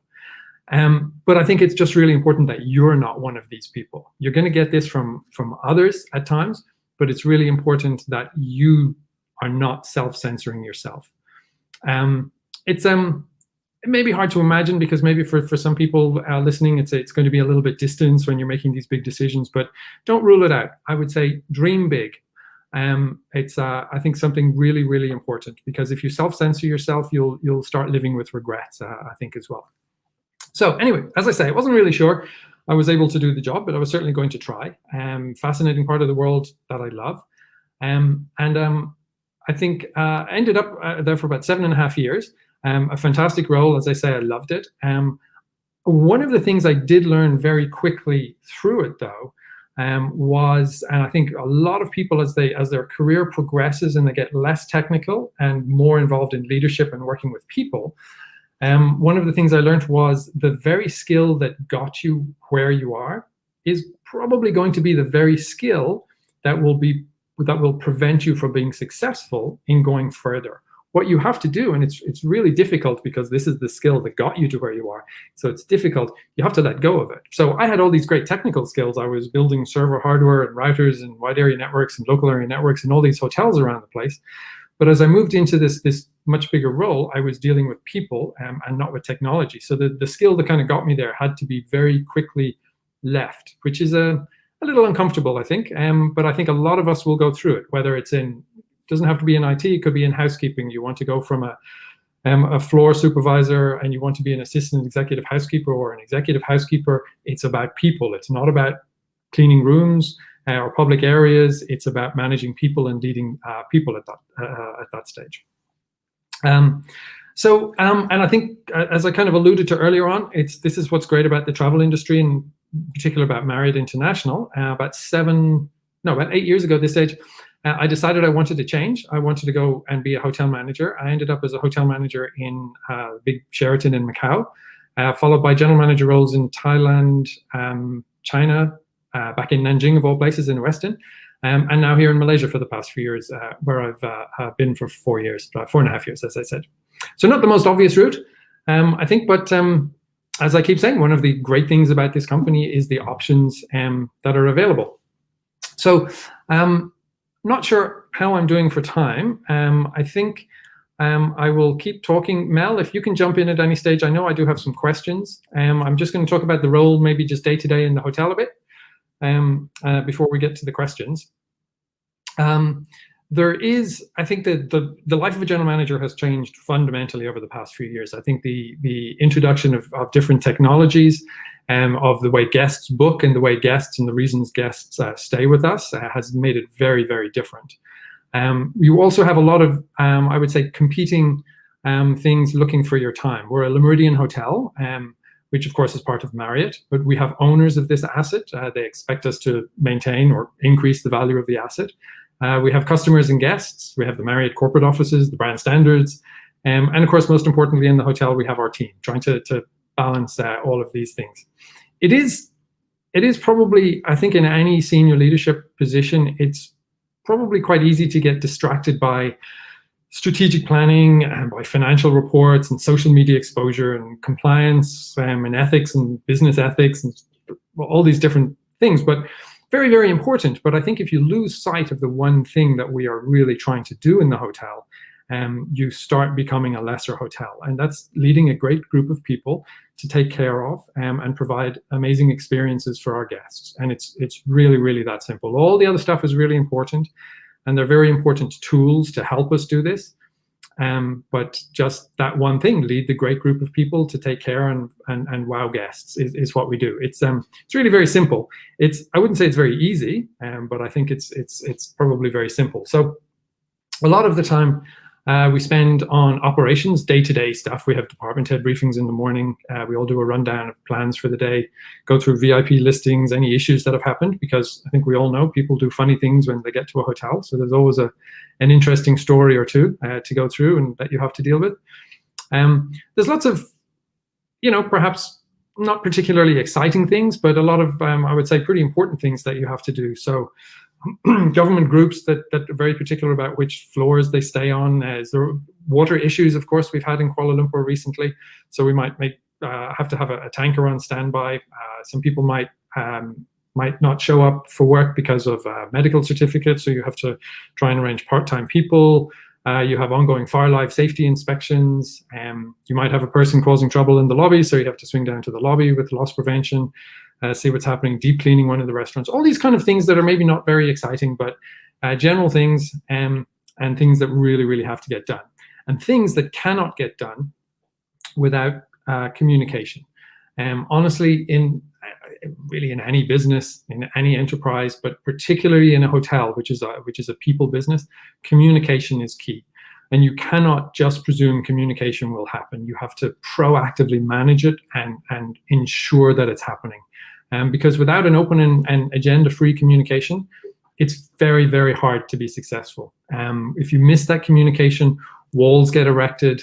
But I think it's just really important that you're not one of these people. You're going to get this from others at times, but it's really important that you are not self-censoring yourself. It's it may be hard to imagine, because maybe for some people listening, it's going to be a little bit distant when you're making these big decisions, but don't rule it out. I would say dream big. It's I think something really, really important, because if you self-censor yourself, you'll start living with regrets, I think, as well. So anyway, as I say, I wasn't really sure I was able to do the job, but I was certainly going to try. Fascinating part of the world that I love. I think I ended up there for about 7.5 years. A fantastic role. As I say, I loved it. One of the things I did learn very quickly through it, though, was, and I think a lot of people, as their career progresses and they get less technical and more involved in leadership and working with people, one of the things I learned was the very skill that got you where you are is probably going to be the very skill that will prevent you from being successful in going further. What you have to do, and it's really difficult, because this is the skill that got you to where you are, so it's difficult, you have to let go of it. So I had all these great technical skills. I was building server hardware and routers and wide area networks and local area networks and all these hotels around the place. But as I moved into this much bigger role, I was dealing with people and not with technology. So the skill that kind of got me there had to be very quickly left, which is a little uncomfortable, I think. But I think a lot of us will go through it, whether it's doesn't have to be in IT, it could be in housekeeping. You want to go from a floor supervisor and you want to be an assistant executive housekeeper or an executive housekeeper. It's about people. It's not about cleaning rooms or public areas. It's about managing people and leading people at that stage. And I think, as I kind of alluded to earlier on, this is what's great about the travel industry, and in particular about Marriott International. About 8 years ago at this stage, I decided I wanted to change. I wanted to go and be a hotel manager. I ended up as a hotel manager in big Sheraton in Macau, followed by general manager roles in Thailand, China, back in Nanjing of all places in the Western, and now here in Malaysia for the past few years, where I've been for 4.5 years, as I said. So not the most obvious route, I think, but as I keep saying, one of the great things about this company is the options that are available. So not sure how I'm doing for time. I think I will keep talking. Mel, if you can jump in at any stage. I know I do have some questions. I'm just going to talk about the role, maybe just day to day in the hotel a bit, before we get to the questions. There is, I think that the life of a general manager has changed fundamentally over the past few years. I think the introduction of different technologies, of the way guests book and the way guests and the reasons guests stay with us has made it very, very different. You also have a lot of, I would say, competing things looking for your time. We're a Le Méridien hotel, which of course is part of Marriott, but we have owners of this asset. They expect us to maintain or increase the value of the asset. We have customers and guests. We have the Marriott corporate offices, the brand standards, and of course, most importantly, in the hotel, we have our team trying to balance all of these things. It is probably, I think, in any senior leadership position, it's probably quite easy to get distracted by strategic planning and by financial reports and social media exposure and compliance and ethics and business ethics and all these different things, but very, very important. But I think if you lose sight of the one thing that we are really trying to do in the hotel, you start becoming a lesser hotel. And that's leading a great group of people to take care of and provide amazing experiences for our guests. And it's really, really that simple. All the other stuff is really important, and they're very important tools to help us do this. But just that one thing, lead the great group of people to take care and wow guests is what we do. It's really very simple. I wouldn't say it's very easy, but I think it's probably very simple. So a lot of the time we spend on operations, day-to-day stuff. We have department head briefings in the morning. We all do a rundown of plans for the day, go through VIP listings, any issues that have happened, because I think we all know people do funny things when they get to a hotel. So there's always an interesting story or two to go through and that you have to deal with. There's lots of, perhaps not particularly exciting things, but a lot of, I would say, pretty important things that you have to do. So government groups that are very particular about which floors they stay on. There are water issues, of course, we've had in Kuala Lumpur recently. So we might have to have a tanker on standby. Some people might might not show up for work because of medical certificates, so you have to try and arrange part-time people. You have ongoing fire life safety inspections. You might have a person causing trouble in the lobby, so you have to swing down to the lobby with loss prevention, see what's happening, deep cleaning one of the restaurants. All these kind of things that are maybe not very exciting, but general things and things that really, really have to get done. And things that cannot get done without communication. Honestly, really in any business, in any enterprise, but particularly in a hotel, which is a people business, communication is key. And you cannot just presume communication will happen. You have to proactively manage it and ensure that it's happening. Because without an open and agenda-free communication, it's very, very hard to be successful. If you miss that communication, walls get erected,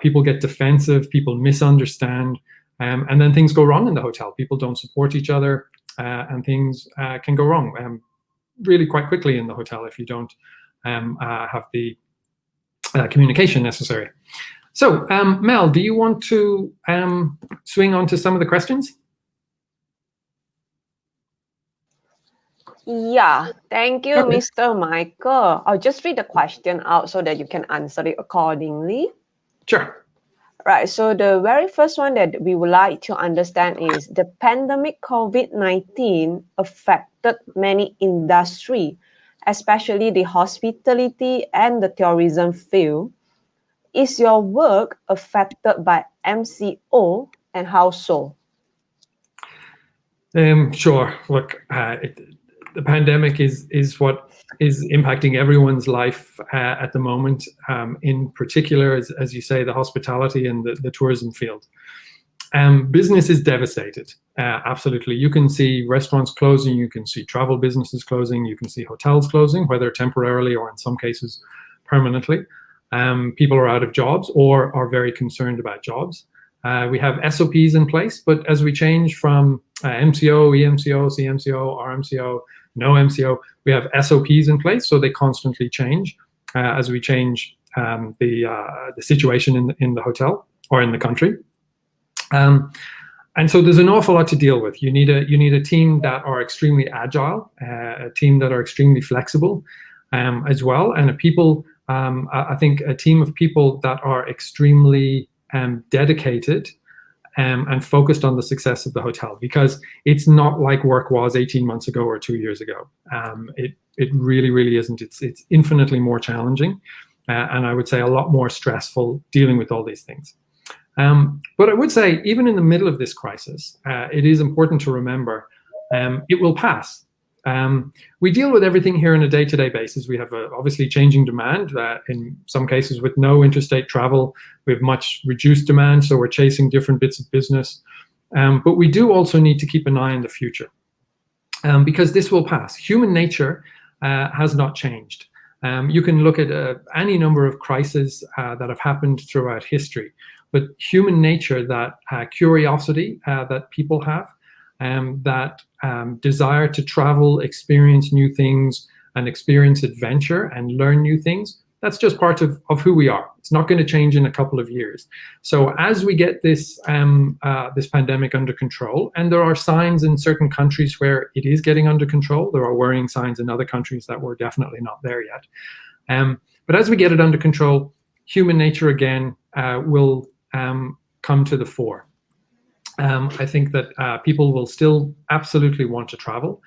people get defensive, people misunderstand, and then things go wrong in the hotel. People don't support each other, and things can go wrong really quite quickly in the hotel if you don't have the communication necessary. So, Mel, do you want to swing on to some of the questions? Yeah, thank you, Mr. Michael. I'll just read the question out so that you can answer it accordingly. Sure. Right, so the very first one that we would like to understand is the pandemic COVID-19 affected many industries, especially the hospitality and the tourism field. Is your work affected by MCO, and how so? Sure. Look, the pandemic is what is impacting everyone's life at the moment, in particular, as you say, the hospitality and the tourism field. Business is devastated, absolutely. You can see restaurants closing, you can see travel businesses closing, you can see hotels closing, whether temporarily or in some cases permanently. People are out of jobs or are very concerned about jobs. We have SOPs in place, but as we change from MCO, EMCO, CMCO, RMCO, no MCO, we have SOPs in place, so they constantly change as we change the situation in the hotel or in the country. And so there's an awful lot to deal with. You need a team that are extremely agile, a team that are extremely flexible as well, and I think a team of people that are extremely dedicated and focused on the success of the hotel, because it's not like work was 18 months ago or 2 years ago. It really, really isn't. It's infinitely more challenging, and I would say a lot more stressful dealing with all these things. But I would say, even in the middle of this crisis, it is important to remember it will pass. We deal with everything here on a day-to-day basis. We have obviously changing demand. In some cases, with no interstate travel, we have much reduced demand, so we're chasing different bits of business. But we do also need to keep an eye on the future, because this will pass. Human nature has not changed. You can look at any number of crises that have happened throughout history, but human nature, that curiosity that people have, that desire to travel, experience new things, and experience adventure and learn new things, that's just part of who we are. It's not going to change in a couple of years. So as we get this pandemic under control, and there are signs in certain countries where it is getting under control, there are worrying signs in other countries that we're definitely not there yet. But as we get it under control, human nature again will come to the fore. I think that people will still absolutely want to travel.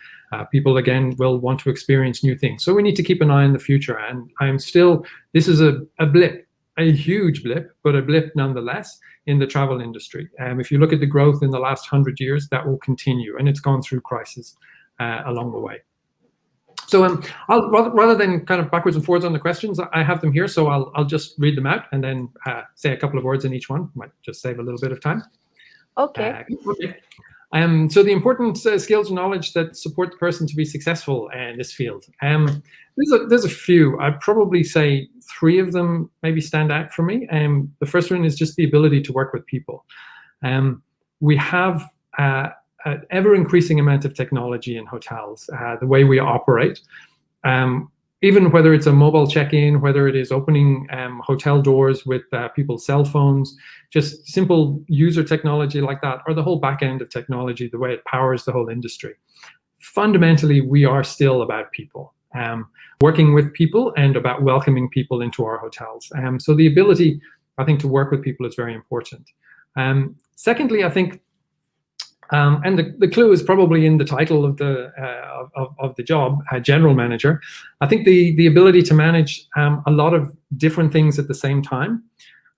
People, again, will want to experience new things. So we need to keep an eye on the future. And this is a blip, a huge blip, but a blip nonetheless in the travel industry. If you look at the growth in the last 100 years, that will continue. And it's gone through crisis along the way. So I'll, rather than kind of backwards and forwards on the questions, I have them here. So I'll just read them out and then say a couple of words in each one. Might just save a little bit of time. Okay. So the important skills and knowledge that support the person to be successful in this field. There's a few. I'd probably say 3 of them maybe stand out for me. The first one is just the ability to work with people. We have an ever-increasing amount of technology in hotels, the way we operate. Even whether it's a mobile check-in, whether it is opening hotel doors with people's cell phones, just simple user technology like that, or the whole back end of technology, the way it powers the whole industry. fundamentally, we are still about people, working with people and about welcoming people into our hotels. So the ability, I think, to work with people is very important. Secondly, I think, and the clue is probably in the title of the job, general manager. I think the ability to manage a lot of different things at the same time,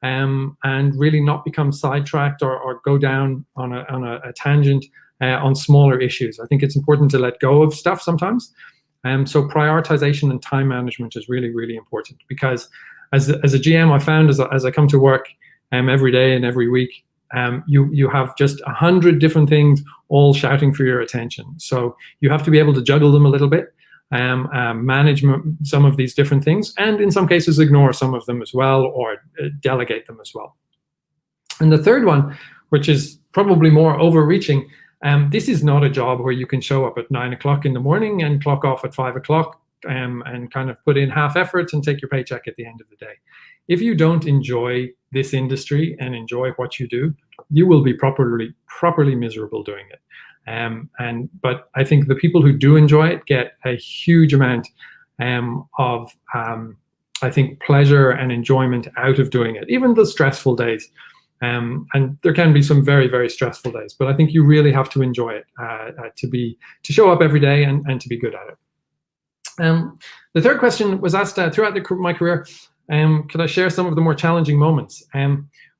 and really not become sidetracked or go down on a tangent on smaller issues. I think it's important to let go of stuff sometimes. So prioritization and time management is really, really important, because as a GM, I found as I come to work every day and every week, you have just 100 different things all shouting for your attention. So you have to be able to juggle them a little bit, manage some of these different things, and in some cases ignore some of them as well, or delegate them as well. And the third one, which is probably more overreaching, this is not a job where you can show up at 9 o'clock in the morning and clock off at 5 o'clock and kind of put in half effort and take your paycheck at the end of the day. If you don't enjoy this industry and enjoy what you do, you will be properly miserable doing it. But I think the people who do enjoy it get a huge amount of, I think, pleasure and enjoyment out of doing it, even the stressful days. And there can be some very, very stressful days, but I think you really have to enjoy it to show up every day and to be good at it. The third question was asked throughout my career, could I share some of the more challenging moments?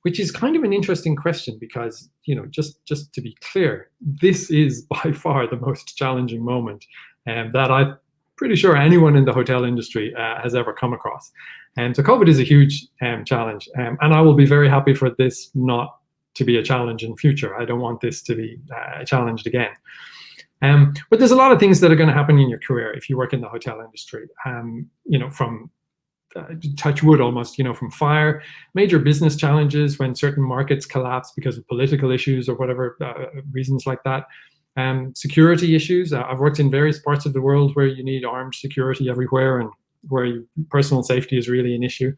Which is kind of an interesting question, because, just to be clear, this is by far the most challenging moment that I'm pretty sure anyone in the hotel industry has ever come across. So COVID is a huge challenge, and I will be very happy for this not to be a challenge in future. I don't want this to be challenged again. But there's a lot of things that are going to happen in your career if you work in the hotel industry, from touch wood almost, from fire, major business challenges when certain markets collapse because of political issues or whatever reasons like that. Security issues. I've worked in various parts of the world where you need armed security everywhere and where personal safety is really an issue.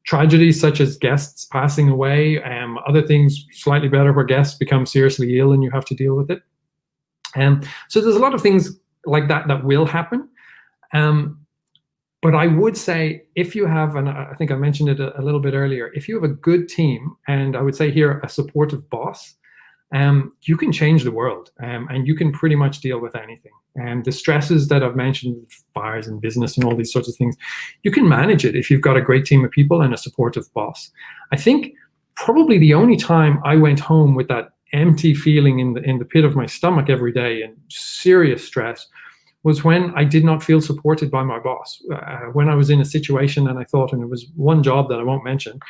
Tragedies such as guests passing away, other things slightly better where guests become seriously ill and you have to deal with it. So there's a lot of things like that will happen. But I would say if you have, and I think I mentioned it a little bit earlier, if you have a good team, and I would say here a supportive boss, you can change the world, and you can pretty much deal with anything. And the stresses that I've mentioned, fires in business and all these sorts of things, you can manage it if you've got a great team of people and a supportive boss. I think probably the only time I went home with that empty feeling in the pit of my stomach every day and serious stress was when I did not feel supported by my boss. When I was in a situation and I thought, and it was one job that I won't mention,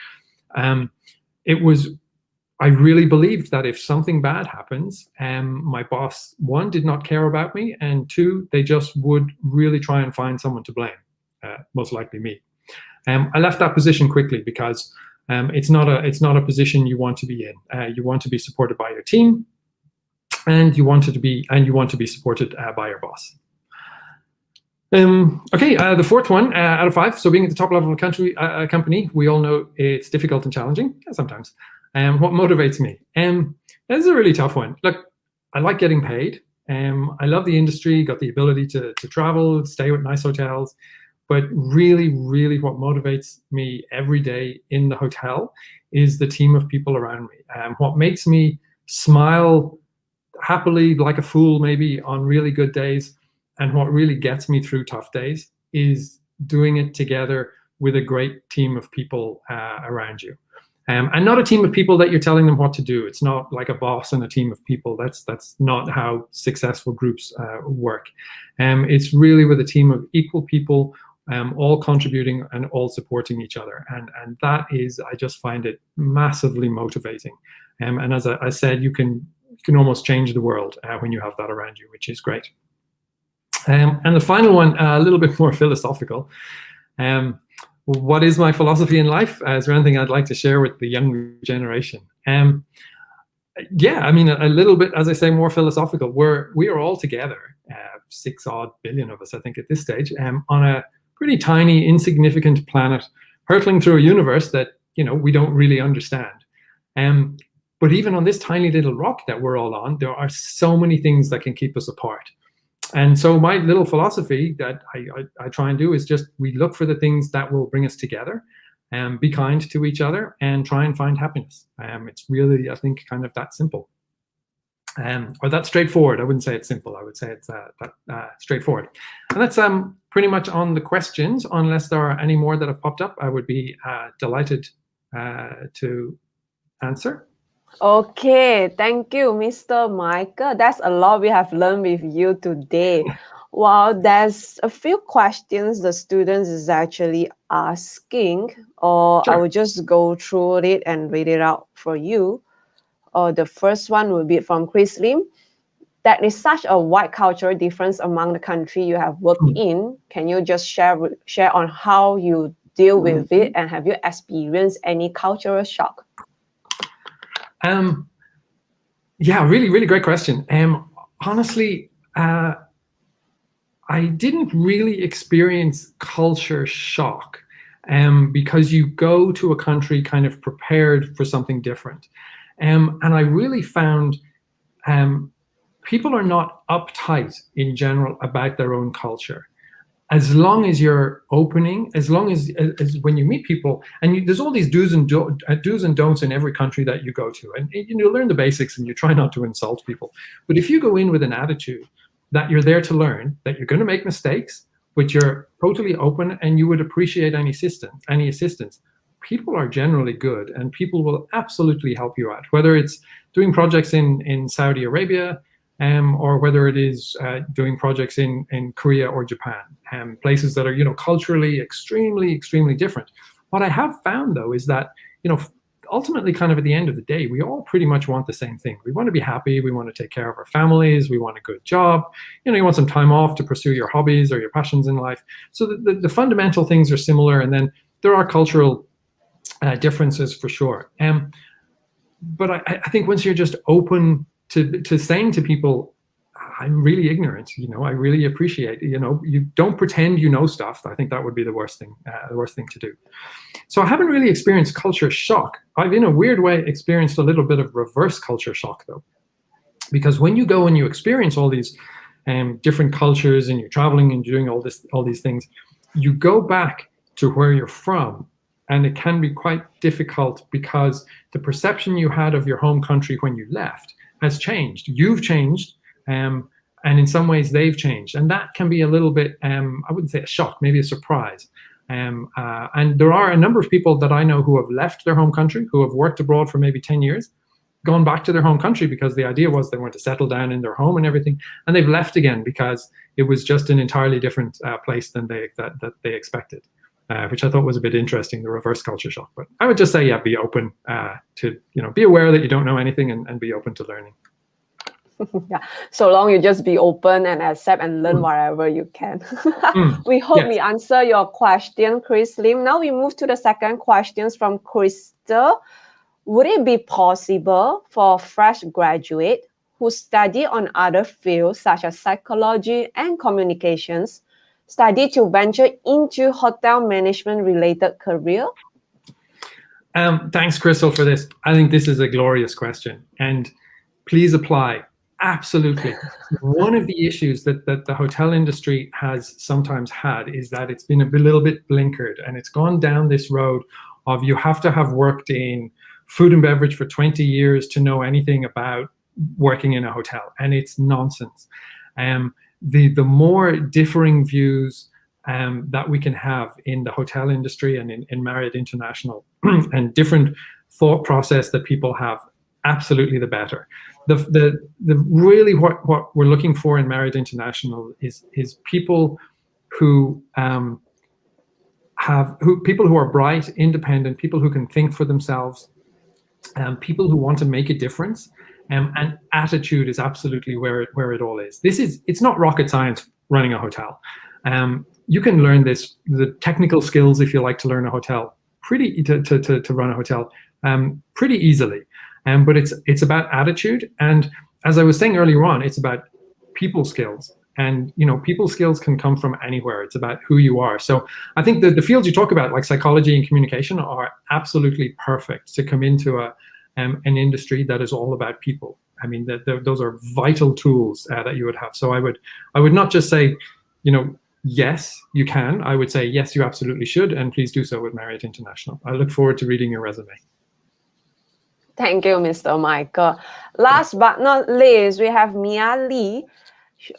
I really believed that if something bad happens, my boss, one, did not care about me, and two, they just would really try and find someone to blame, most likely me. I left that position quickly because it's not a position you want to be in. You want to be supported by your team, and you want to be supported by your boss. The fourth one out of 5. So being at the top level of a company, we all know it's difficult and challenging sometimes. What motivates me? This is a really tough one. Look, I like getting paid. I love the industry, got the ability to travel, stay with nice hotels. But really, really what motivates me every day in the hotel is the team of people around me. What makes me smile happily like a fool maybe on really good days, and what really gets me through tough days, is doing it together with a great team of people around you. And not a team of people that you're telling them what to do. It's not like a boss and a team of people. That's not how successful groups work. It's really with a team of equal people, all contributing and all supporting each other. And that is, I just find it massively motivating. And as I said, you can almost change the world when you have that around you, which is great. And the final one, a little bit more philosophical. What is my philosophy in life? Is there anything I'd like to share with the younger generation? Yeah, I mean, a little bit, as I say, more philosophical. We are all together, 6 odd billion of us, I think, at this stage, on a pretty tiny, insignificant planet, hurtling through a universe that we don't really understand. But even on this tiny little rock that we're all on, there are so many things that can keep us apart. And so my little philosophy that I try and do is just we look for the things that will bring us together and be kind to each other and try and find happiness. It's really, I think, kind of that simple. Or that straightforward. I wouldn't say it's simple. I would say it's straightforward. And that's pretty much on the questions. Unless there are any more that have popped up, I would be delighted to answer. Okay, thank you, Mr. Michael. That's a lot we have learned with you today. Wow, there's a few questions the students is actually asking, or I will just go through it and read it out for you. The first one will be from Chris Lim. That is such a wide cultural difference among the country you have worked in. Can you just share on how you deal with it, and have you experienced any cultural shock? Yeah, really, really great question. Honestly, I didn't really experience culture shock because you go to a country kind of prepared for something different. And I really found people are not uptight in general about their own culture. As long as you're opening, as long as when you meet people, and there's all these do's and don'ts in every country that you go to, and you learn the basics and you try not to insult people. But if you go in with an attitude that you're there to learn, that you're going to make mistakes, but you're totally open and you would appreciate any assistance, people are generally good and people will absolutely help you out, whether it's doing projects in Saudi Arabia, or whether it is doing projects in Korea or Japan, places that are culturally extremely different. What I have found though is that ultimately, kind of at the end of the day, we all pretty much want the same thing. We want to be happy. We want to take care of our families. We want a good job. You want some time off to pursue your hobbies or your passions in life. So the fundamental things are similar, and then there are cultural differences for sure. But I think once you're just open to saying to people, I'm really ignorant, I really appreciate, you don't pretend you know stuff. I think that would be the worst thing to do. So I haven't really experienced culture shock. I've, in a weird way, experienced a little bit of reverse culture shock though, because when you go and you experience all these different cultures and you're traveling and doing all these things, you go back to where you're from. And it can be quite difficult because the perception you had of your home country when you left has changed. You've changed, and in some ways they've changed. And that can be a little bit, I wouldn't say a shock, maybe a surprise. And there are a number of people that I know who have left their home country, who have worked abroad for maybe 10 years, gone back to their home country because the idea was they wanted to settle down in their home and everything. And they've left again because it was just an entirely different place than they expected. Which I thought was a bit interesting, the reverse culture shock. But I would just say, yeah, be open to, be aware that you don't know anything and be open to learning. Yeah, so long you just be open and accept and learn whatever you can. We hope we answer your question, Chris Lim. Now we move to the second questions from Crystal. Would it be possible for fresh graduate who study on other fields such as psychology and communications study to venture into hotel management related career? Thanks, Crystal, for this. I think this is a glorious question, and please apply. Absolutely. One of the issues that the hotel industry has sometimes had is that it's been a little bit blinkered, and it's gone down this road of you have to have worked in food and beverage for 20 years to know anything about working in a hotel, and it's nonsense. The more differing views that we can have in the hotel industry and in Marriott International and different thought process that people have, absolutely the better. The really what we're looking for in Marriott International is people who people who are bright, independent, people who can think for themselves, people who want to make a difference. And attitude is absolutely where it all is. It's not rocket science running a hotel. You can learn the technical skills if you like to learn a hotel to run a hotel pretty easily. But it's about attitude, and as I was saying earlier on, it's about people skills. And people skills can come from anywhere. It's about who you are. So I think the fields you talk about, like psychology and communication, are absolutely perfect to come into an industry that is all about people. I mean, those are vital tools that you would have. So I would not just say, yes, you can. I would say, yes, you absolutely should, and please do so with Marriott International. I look forward to reading your resume. Thank you, Mr. Michael. Last but not least, we have Mia Lee.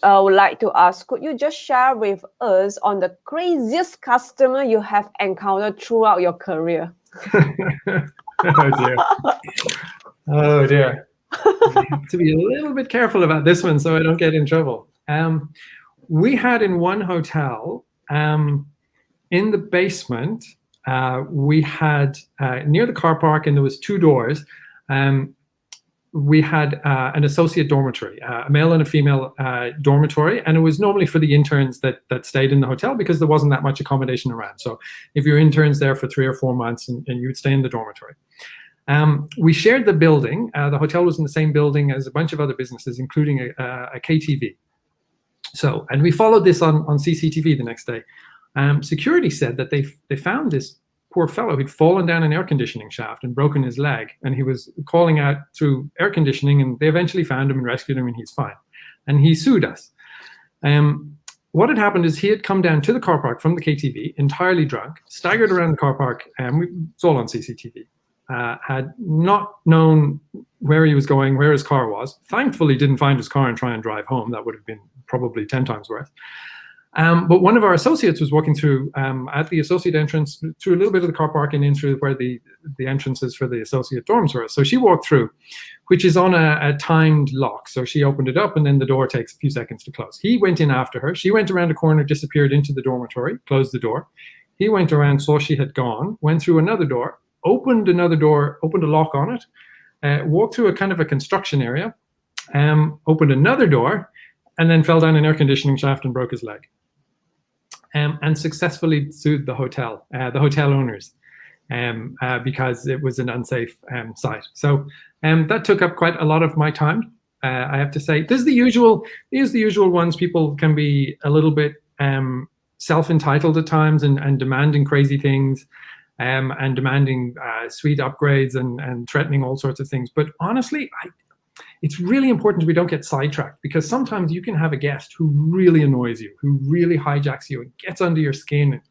Would like to ask, could you just share with us on the craziest customer you have encountered throughout your career? Oh dear. Oh dear. I have to be a little bit careful about this one so I don't get in trouble. We had in one hotel, in the basement, we had near the car park, and there was 2 doors. We had an associate dormitory, a male and a female dormitory, and it was normally for the interns that stayed in the hotel because there wasn't that much accommodation around. So if your interns there for 3 or 4 months, and you would stay in the dormitory. We shared the building. The hotel was in the same building as a bunch of other businesses, including a KTV. So, and we followed this on CCTV the next day. Security said that they found this poor fellow who'd fallen down an air conditioning shaft and broken his leg, and he was calling out through air conditioning, and they eventually found him and rescued him, and he's fine. And he sued us. What had happened is he had come down to the car park from the KTV, entirely drunk, staggered around the car park, and it's all on CCTV. Had not known where he was going, where his car was. Thankfully, didn't find his car and try and drive home. That would have been probably 10 times worse. But one of our associates was walking through at the associate entrance, through a little bit of the car park and in through where the entrances for the associate dorms were. So she walked through, which is on a timed lock. So she opened it up, and then the door takes a few seconds to close. He went in after her. She went around a corner, disappeared into the dormitory, closed the door. He went around, saw she had gone, went through another door, opened another door, opened a lock on it, walked through a kind of a construction area, opened another door, and then fell down an air conditioning shaft and broke his leg. And successfully sued the hotel owners, because it was an unsafe site. So that took up quite a lot of my time. I have to say, there's the usual ones. People can be a little bit self-entitled at times and demanding crazy things, and demanding suite upgrades and threatening all sorts of things. But honestly, it's really important we don't get sidetracked, because sometimes you can have a guest who really annoys you, who really hijacks you and gets under your skin.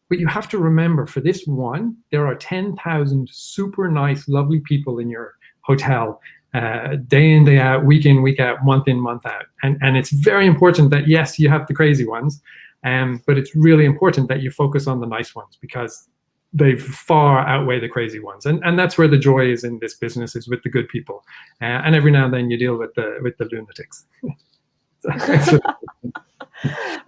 But you have to remember, for this one, there are 10,000 super nice, lovely people in your hotel, day in, day out, week in, week out, month in, month out. And it's very important that, yes, you have the crazy ones, but it's really important that you focus on the nice ones, because they far outweigh the crazy ones, and that's where the joy is in this business, is with the good people, and every now and then you deal with the lunatics.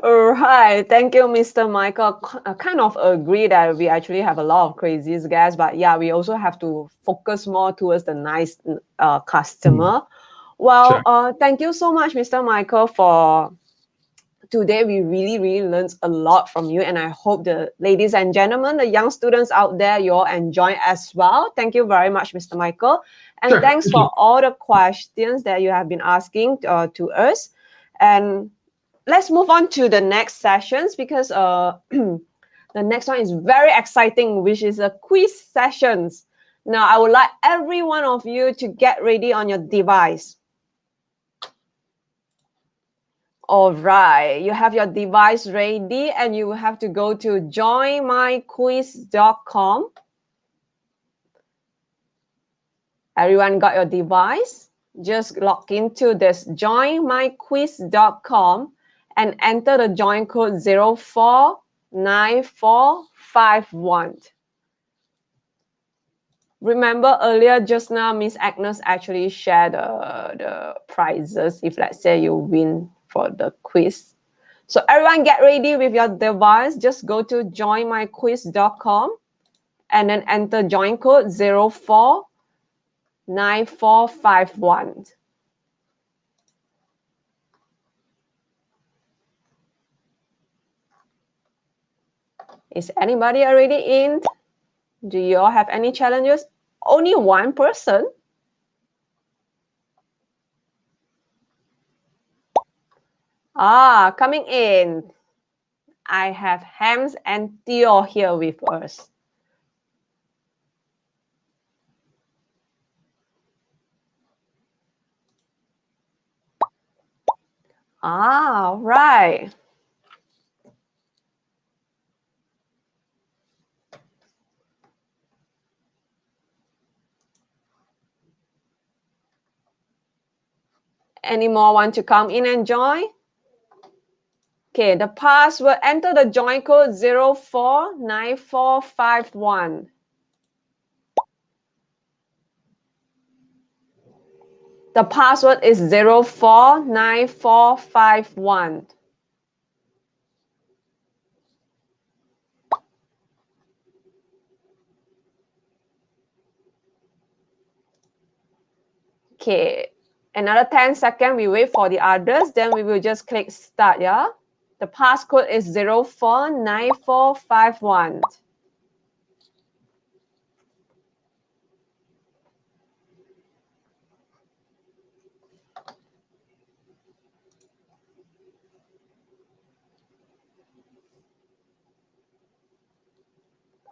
All right, thank you, Mr. Michael. I kind of agree that we actually have a lot of craziest guests, but yeah, we also have to focus more towards the nice customer. Well, sure. Thank you so much, Mr. Michael, for today. We really learned a lot from you, and I hope the ladies and gentlemen, the young students out there, you all enjoy as well. Thank you very much, Mr. Michael, and sure. Thanks for all the questions that you have been asking to us. And let's move on to the next sessions, because the next one is very exciting, which is a quiz sessions. Now, I would like every one of you to get ready on your device. All right, you have your device ready, and you have to go to joinmyquiz.com. Everyone got your device? Just log into this joinmyquiz.com and enter the join code 049451. Remember earlier, just now, Miss Agnes actually shared the prizes if, let's say, you win for the quiz. So everyone get ready with your device. Just go to joinmyquiz.com and then enter join code 049451. Is anybody already in? Do you all have any challenges? Only one person? Coming in. I have Hams and Theo here with us. Ah, right. Any more want to come in and join? Okay, the password, enter the join code 049451. The password is 049451. Okay, another 10 seconds, we wait for the others, then we will just click start, yeah? The passcode is 049451.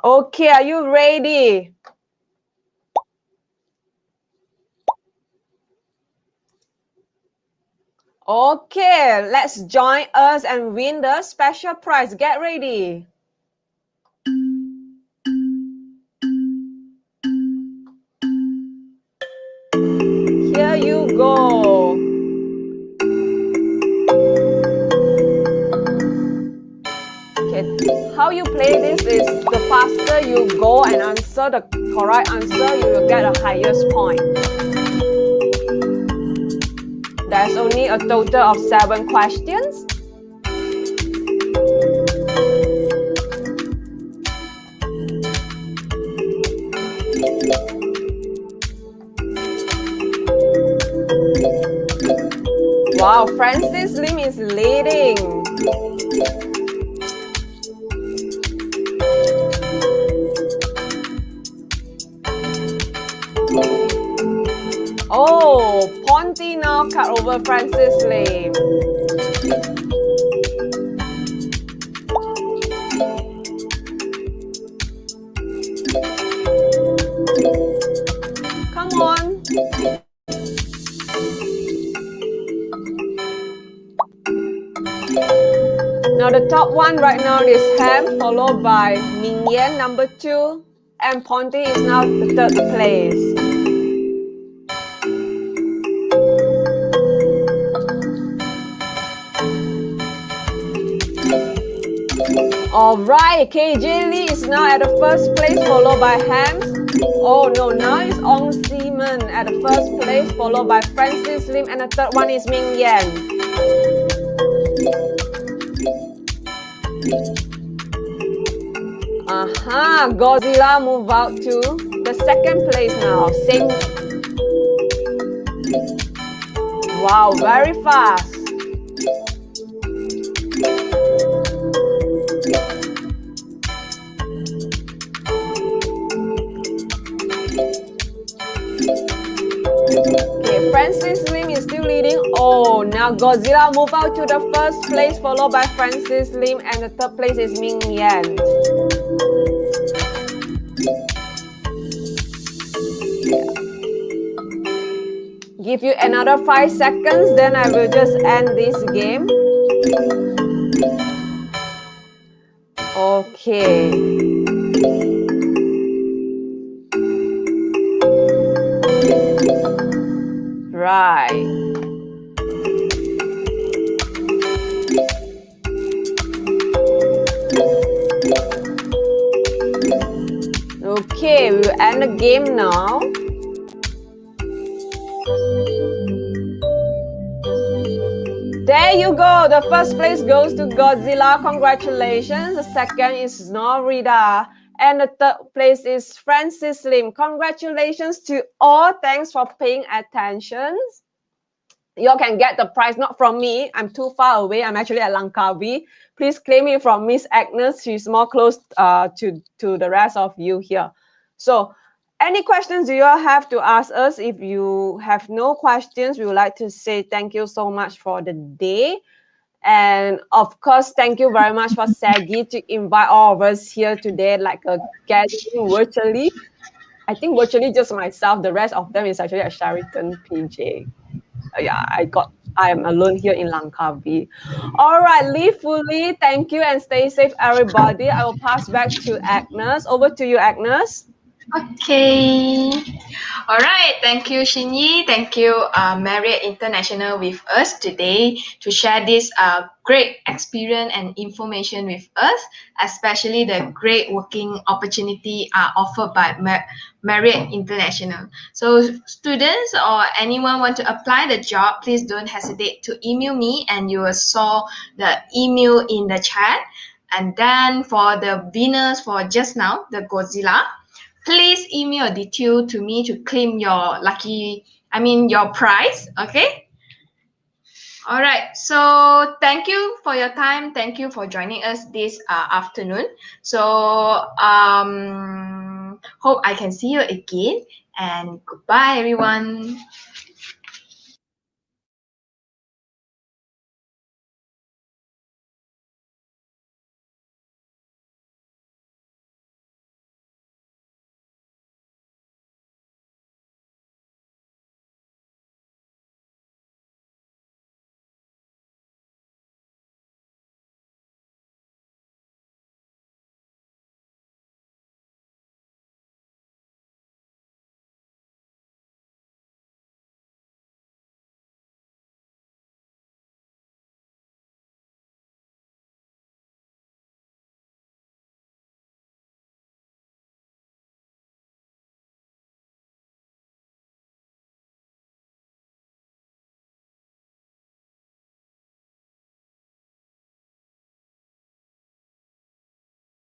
Okay, are you ready? Okay, let's join us and win the special prize. Get ready. Here you go. Okay, how you play this is the faster you go and answer the correct answer, you will get a highest point. There's only a total of 7 questions. Wow, Francis Lim is leading. Oh, Ponty now cut over Francis Lim. Come on. Now the top one right now is Ham, followed by Ming Yan, number 2, and Ponty is now the 3rd place. Alright, KJ Lee is now at the 1st place, followed by Ham. Oh no, now it's Ong Seaman at the 1st place, followed by Francis Lim, and the 3rd one is Ming Yan. Aha, Godzilla move out to the 2nd place now. Same. Wow, very fast. Okay, Francis Lim is still leading. Oh, now Godzilla move out to the 1st place, followed by Francis Lim, and the 3rd place is Ming Yan. Give you another 5 seconds, then I will just end this game. Okay. Right. Okay, we will end the game now. There you go. The 1st place goes to Godzilla. Congratulations. The 2nd is Norida. And the 3rd place is Francis Lim. Congratulations to all. Thanks for paying attention. You all can get the prize, not from me. I'm too far away. I'm actually at Langkawi. Please claim it from Miss Agnes. She's more close to the rest of you here. So, any questions you all have to ask us? If you have no questions, we would like to say thank you so much for the day. And of course, thank you very much for Saggy to invite all of us here today, like a gathering virtually. I think virtually just myself. The rest of them is actually at Sheraton PJ. Yeah, I got I'm alone here in Langkawi. All right, live fully. Thank you and stay safe, everybody. I will pass back to Agnes. Over to you, Agnes. Okay. All right. Thank you, Shinyi. Thank you, Marriott International, with us today to share this great experience and information with us, especially the great working opportunity offered by Marriott International. So, students or anyone want to apply the job, please don't hesitate to email me, and you will saw the email in the chat. And then for the winners for just now, the Godzilla, please email a detail to me to claim your your prize. Okay. All right. So thank you for your time. Thank you for joining us this afternoon. So hope I can see you again, and goodbye, everyone.